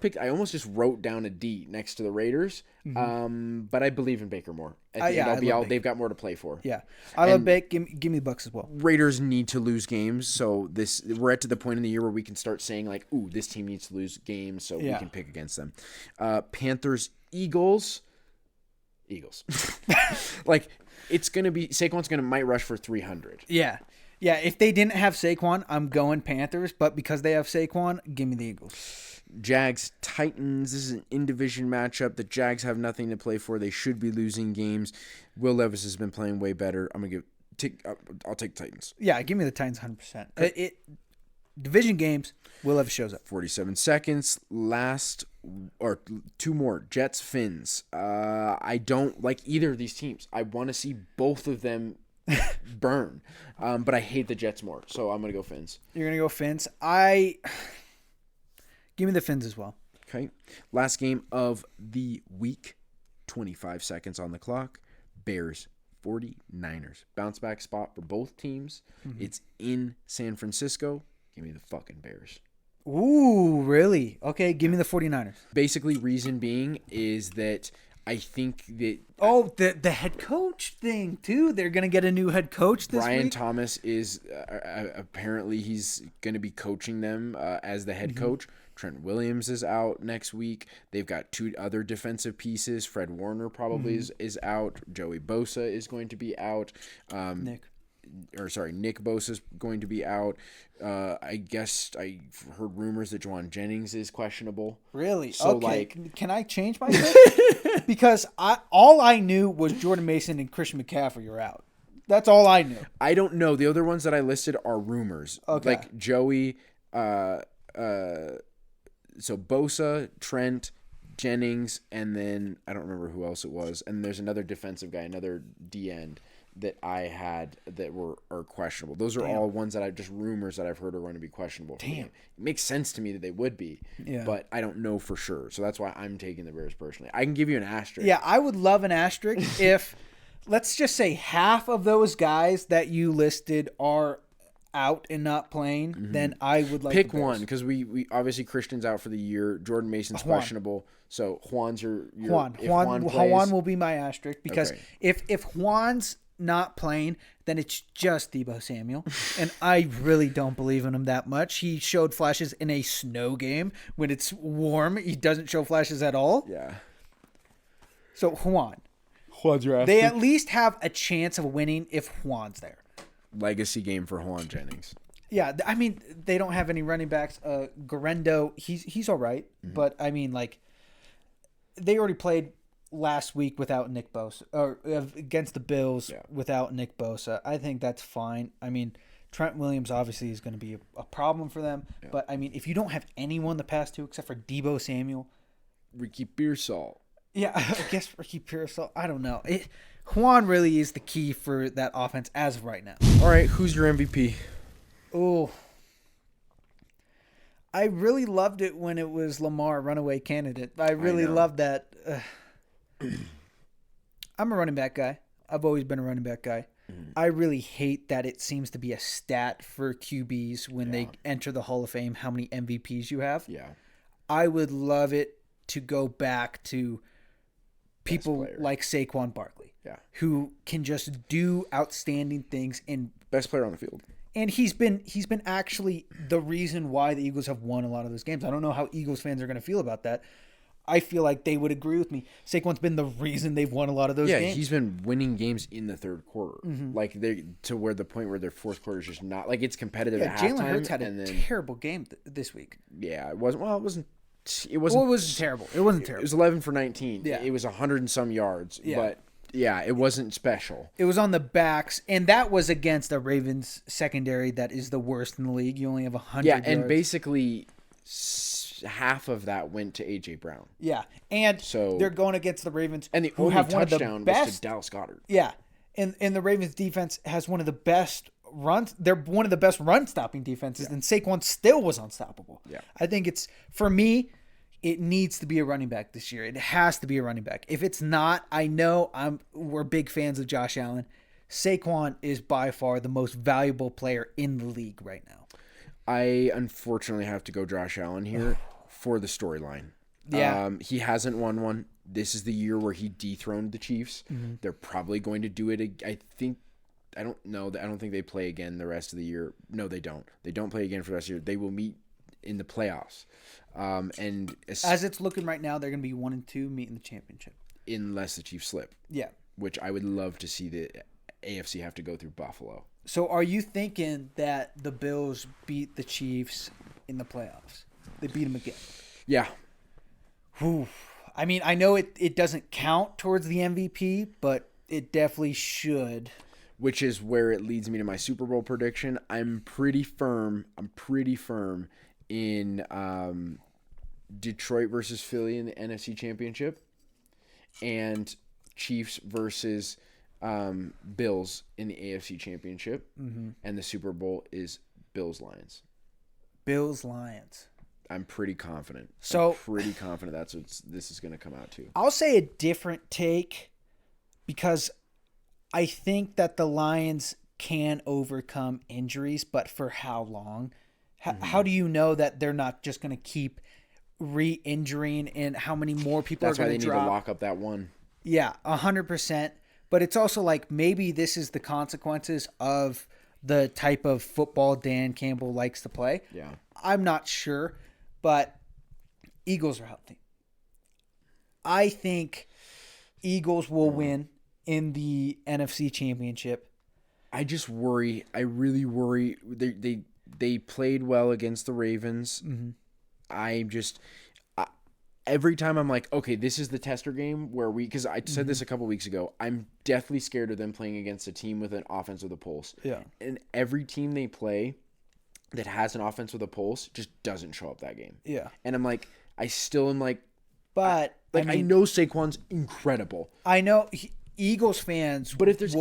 Speaker 1: just wrote down a D next to the Raiders, but I believe in Baker more. They've got more to play for.
Speaker 2: Yeah, I love Baker. Give me the Bucs as well.
Speaker 1: Raiders need to lose games, so we're at to the point in the year where we can start saying like, "Ooh, this team needs to lose games," so we can pick against them. Panthers, Eagles. Like it's gonna be Saquon's might rush for 300.
Speaker 2: Yeah. Yeah, if they didn't have Saquon, I'm going Panthers. But because they have Saquon, give me the Eagles.
Speaker 1: Jags, Titans. This is an in-division matchup. The Jags have nothing to play for. They should be losing games. Will Levis has been playing way better. I'll take Titans.
Speaker 2: Yeah, give me the Titans 100%. Division games, Will Levis shows up.
Speaker 1: 47 seconds. Two more. Jets, Finns. I don't like either of these teams. I want to see both of them burn. But I hate the Jets more, so I'm gonna go Fins.
Speaker 2: You're gonna go Fins. Give me the Fins as well.
Speaker 1: Okay. Last game of the week. 25 seconds on the clock. Bears 49ers. Bounce back spot for both teams. Mm-hmm. It's in San Francisco. Give me the fucking Bears.
Speaker 2: Ooh, really? Okay, give me the 49ers.
Speaker 1: Basically, reason being is that I think that...
Speaker 2: Oh, the head coach thing, too. They're going to get a new head coach this week.
Speaker 1: Brian Thomas is... apparently, he's going to be coaching them as the head coach. Trent Williams is out next week. They've got 2 other defensive pieces. Fred Warner probably is out. Joey Bosa is going to be out. Nick Bosa is going to be out. I guess I heard rumors that Juwan Jennings is questionable.
Speaker 2: Really?
Speaker 1: So,
Speaker 2: okay. Can I change my pick? Because all I knew was Jordan Mason and Christian McCaffrey are out. That's all I knew.
Speaker 1: I don't know. The other ones that I listed are rumors.
Speaker 2: Okay.
Speaker 1: Like Joey, so Bosa, Trent, Jennings, and then I don't remember who else it was. And there's another defensive guy, another D-end that I had that are questionable. Those are all ones that rumors that I've heard are going to be questionable.
Speaker 2: Damn.
Speaker 1: It makes sense to me that they would be, but I don't know for sure. So that's why I'm taking the Bears personally. I can give you an asterisk.
Speaker 2: Yeah, I would love an asterisk if, let's just say, half of those guys that you listed are out and not playing, then I would like
Speaker 1: pick one, because we obviously Christian's out for the year. Jordan Mason's questionable, so Juan's your
Speaker 2: Juan.
Speaker 1: If
Speaker 2: Juan will be my asterisk, because
Speaker 1: Okay.
Speaker 2: if Juan's not playing, then it's just Deebo Samuel, and I really don't believe in him that much. He showed flashes in a snow game. When it's warm, he doesn't show flashes at all.
Speaker 1: Yeah.
Speaker 2: So Juan's your asterisk. They at least have a chance of winning if Juan's there.
Speaker 1: Legacy game for Juwan Jennings.
Speaker 2: Yeah, I mean, they don't have any running backs. Garendo, he's all right, but I mean, like, they already played last week without Nick Bosa, or against the Bills without Nick Bosa. I think that's fine. I mean, Trent Williams obviously is going to be a problem for them, but I mean, if you don't have anyone the past 2 except for Deebo Samuel,
Speaker 1: Ricky Pearsall.
Speaker 2: Yeah, I guess Ricky Pearsall. I don't know. Juan really is the key for that offense as of right now.
Speaker 1: All right, who's your MVP?
Speaker 2: Oh, I really loved it when it was Lamar, runaway candidate. I really loved that. I'm a running back guy. I've always been a running back guy. I really hate that it seems to be a stat for QBs when they enter the Hall of Fame, how many MVPs you have.
Speaker 1: Yeah.
Speaker 2: I would love it to go back to people like Saquon Barkley, who can just do outstanding things and
Speaker 1: best player on the field.
Speaker 2: And he's been actually the reason why the Eagles have won a lot of those games. I don't know how Eagles fans are going to feel about that. I feel like they would agree with me. Saquon's been the reason they've won a lot of those games.
Speaker 1: Yeah, he's been winning games in the third quarter. Like to where the point where their fourth quarter is just not like it's competitive at halftime.
Speaker 2: Jalen Hurts had a terrible game this week.
Speaker 1: Yeah, it wasn't. Well, it wasn't.
Speaker 2: It wasn't terrible. It wasn't terrible.
Speaker 1: It was 11 for 19.
Speaker 2: Yeah.
Speaker 1: It was 100 and some yards. Yeah. But yeah, it wasn't special.
Speaker 2: It was on the backs, and that was against a Ravens secondary that is the worst in the league. You only have 100 yards.
Speaker 1: Yeah, and basically half of that went to A.J. Brown.
Speaker 2: Yeah, and so they're going against the Ravens,
Speaker 1: and the
Speaker 2: who
Speaker 1: only
Speaker 2: have
Speaker 1: touchdown
Speaker 2: one of the best,
Speaker 1: was to Dallas Goedert.
Speaker 2: Yeah, and the Ravens defense has one of the best runs. They're one of the best run-stopping defenses, and Saquon still was unstoppable.
Speaker 1: Yeah,
Speaker 2: I think it's, for me, it needs to be a running back this year. It has to be a running back. If it's not, I know we're big fans of Josh Allen. Saquon is by far the most valuable player in the league right now.
Speaker 1: I unfortunately have to go Josh Allen here for the storyline.
Speaker 2: Yeah.
Speaker 1: He hasn't won one. This is the year where he dethroned the Chiefs. They're probably going to do it. I don't know. I don't think they play again the rest of the year. No, they don't. They don't play again for the rest of the year. They will meet in the playoffs. And
Speaker 2: as it's looking right now, they're going to be 1-2 meeting the championship.
Speaker 1: Unless the Chiefs slip.
Speaker 2: Yeah.
Speaker 1: Which I would love to see the AFC have to go through Buffalo.
Speaker 2: So are you thinking that the Bills beat the Chiefs in the playoffs? They beat them again.
Speaker 1: Yeah.
Speaker 2: Whew. I mean, I know it doesn't count towards the MVP, but it definitely should.
Speaker 1: Which is where it leads me to my Super Bowl prediction. I'm pretty firm in Detroit versus Philly in the NFC Championship, and Chiefs versus Bills in the AFC Championship, and the Super Bowl is Bills-Lions.
Speaker 2: Bills-Lions.
Speaker 1: I'm pretty confident.
Speaker 2: So,
Speaker 1: I'm pretty confident that's what this is going to come out to.
Speaker 2: I'll say a different take because I think that the Lions can overcome injuries, but for how long? How do you know that they're not just going to keep re-injuring and how many more people
Speaker 1: That's
Speaker 2: are
Speaker 1: why
Speaker 2: going
Speaker 1: they
Speaker 2: to
Speaker 1: need
Speaker 2: drop?
Speaker 1: to lock up that one.
Speaker 2: Yeah, 100%. But it's also like maybe this is the consequences of the type of football Dan Campbell likes to play.
Speaker 1: Yeah.
Speaker 2: I'm not sure, but Eagles are healthy. I think Eagles will win in the NFC Championship.
Speaker 1: I just worry. I really worry. They played well against the Ravens. I'm just every time I'm like, okay, this is the tester game where because I said this a couple weeks ago. I'm deathly scared of them playing against a team with an offense with a pulse.
Speaker 2: Yeah.
Speaker 1: And every team they play that has an offense with a pulse just doesn't show up that game.
Speaker 2: Yeah.
Speaker 1: And I'm like, I still am like,
Speaker 2: but
Speaker 1: I know Saquon's incredible.
Speaker 2: I know Eagles fans,
Speaker 1: but if there's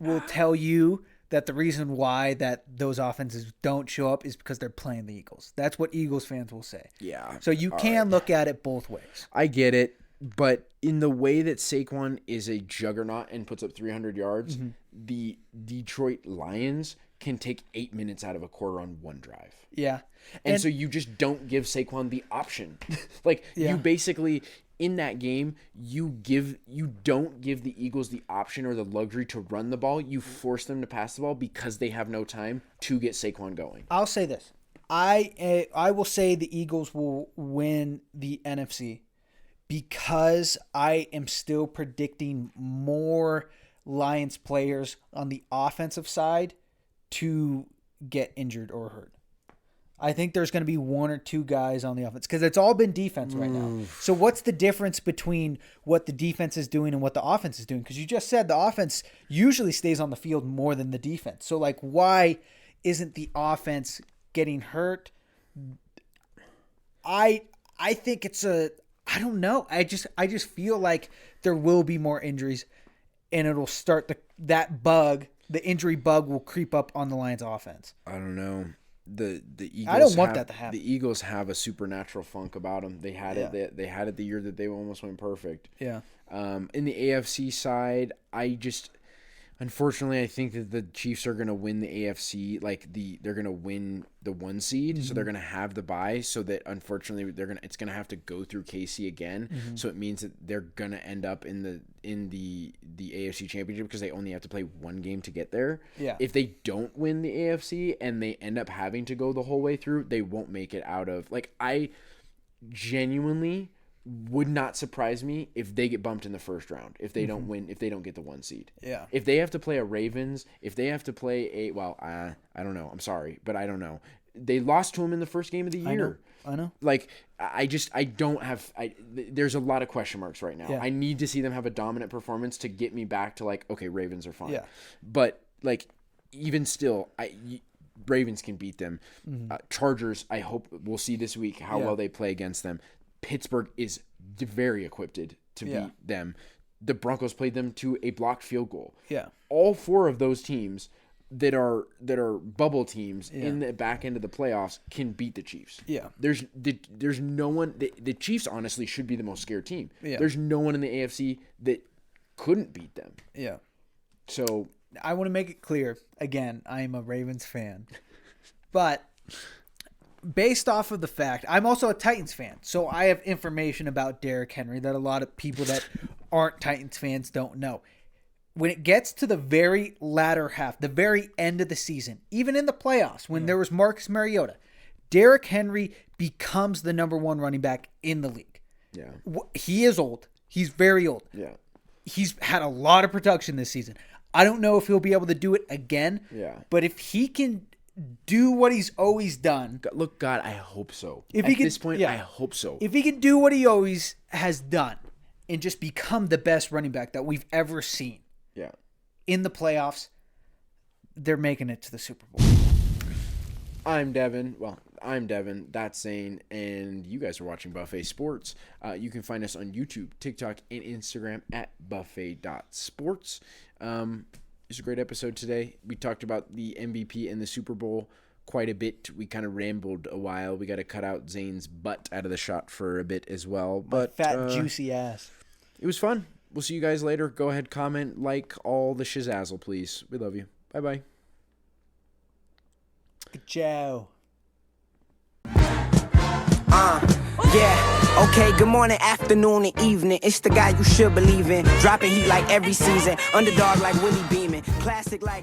Speaker 2: will tell you that the reason why that those offenses don't show up is because they're playing the Eagles. That's what Eagles fans will say.
Speaker 1: Yeah.
Speaker 2: So you can look at it both ways.
Speaker 1: I get it, but in the way that Saquon is a juggernaut and puts up 300 yards, the Detroit Lions can take 8 minutes out of a quarter on one drive.
Speaker 2: Yeah.
Speaker 1: And so you just don't give Saquon the option. You basically in that game, you don't give the Eagles the option or the luxury to run the ball. You force them to pass the ball because they have no time to get Saquon going.
Speaker 2: I'll say this. I will say the Eagles will win the NFC because I am still predicting more Lions players on the offensive side to get injured or hurt. I think there's going to be one or two guys on the offense because it's all been defense right now. So what's the difference between what the defense is doing and what the offense is doing? Because you just said the offense usually stays on the field more than the defense. So like, why isn't the offense getting hurt? I think it's I don't know. I just feel like there will be more injuries, and it'll start the injury bug will creep up on the Lions offense.
Speaker 1: I don't know. The Eagles.
Speaker 2: I don't want that to happen.
Speaker 1: The Eagles have a supernatural funk about them. They had it. They had it the year that they almost went perfect.
Speaker 2: Yeah.
Speaker 1: In the AFC side, unfortunately, I think that the Chiefs are going to win the AFC. They're going to win the 1 seed, so they're going to have the bye. So that unfortunately, it's going to have to go through KC again. So it means that they're going to end up in the AFC Championship because they only have to play 1 game to get there.
Speaker 2: Yeah.
Speaker 1: If they don't win the AFC and they end up having to go the whole way through, they won't make it out of. I genuinely would not surprise me if they get bumped in the first round, if they don't win, if they don't get the 1 seed.
Speaker 2: Yeah.
Speaker 1: If they have to play a Ravens, if they have to play I don't know. I'm sorry, but I don't know. They lost to them in the first game of the year.
Speaker 2: I know.
Speaker 1: There's a lot of question marks right now.
Speaker 2: Yeah.
Speaker 1: I need to see them have a dominant performance to get me back to okay, Ravens are fine.
Speaker 2: Yeah.
Speaker 1: But even still, Ravens can beat them. Chargers, I hope we'll see this week how well they play against them. Pittsburgh is very equipped to beat them. The Broncos played them to a blocked field goal.
Speaker 2: Yeah.
Speaker 1: All 4 of those teams that are bubble teams in the back end of the playoffs can beat the Chiefs.
Speaker 2: Yeah.
Speaker 1: There's no one. The Chiefs honestly should be the most scared team.
Speaker 2: Yeah.
Speaker 1: There's no one in the AFC that couldn't beat them.
Speaker 2: Yeah.
Speaker 1: So
Speaker 2: I want to make it clear again. I am a Ravens fan, but based off of the fact, I'm also a Titans fan, so I have information about Derrick Henry that a lot of people that aren't Titans fans don't know. When it gets to the very latter half, the very end of the season, even in the playoffs, when there was Marcus Mariota, Derrick Henry becomes the number 1 running back in the league.
Speaker 1: yeah,
Speaker 2: He is old. He's very old.
Speaker 1: yeah,
Speaker 2: He's had a lot of production this season. I don't know if he'll be able to do it again.
Speaker 1: Yeah.
Speaker 2: But if he can do what he's always done.
Speaker 1: Look, God, I hope so.
Speaker 2: At
Speaker 1: this point, I hope so.
Speaker 2: If he can do what he always has done and just become the best running back that we've ever seen in the playoffs, they're making it to the Super Bowl.
Speaker 1: I'm Devin. Well, I'm Devin, that's Zane, and you guys are watching Buffet Sports. You can find us on YouTube, TikTok, and Instagram at buffet.sports. It's a great episode today. We talked about the MVP and the Super Bowl quite a bit. We kind of rambled a while. We got to cut out Zane's butt out of the shot for a bit as well. But
Speaker 2: fat, juicy ass.
Speaker 1: It was fun. We'll see you guys later. Go ahead, comment, like all the shizazzle, please. We love you. Bye-bye.
Speaker 2: Ciao.
Speaker 3: Yeah, okay, good morning, afternoon, and evening. It's the guy you should believe in. Dropping heat like every season. Underdog like Willie Beeman. Classic like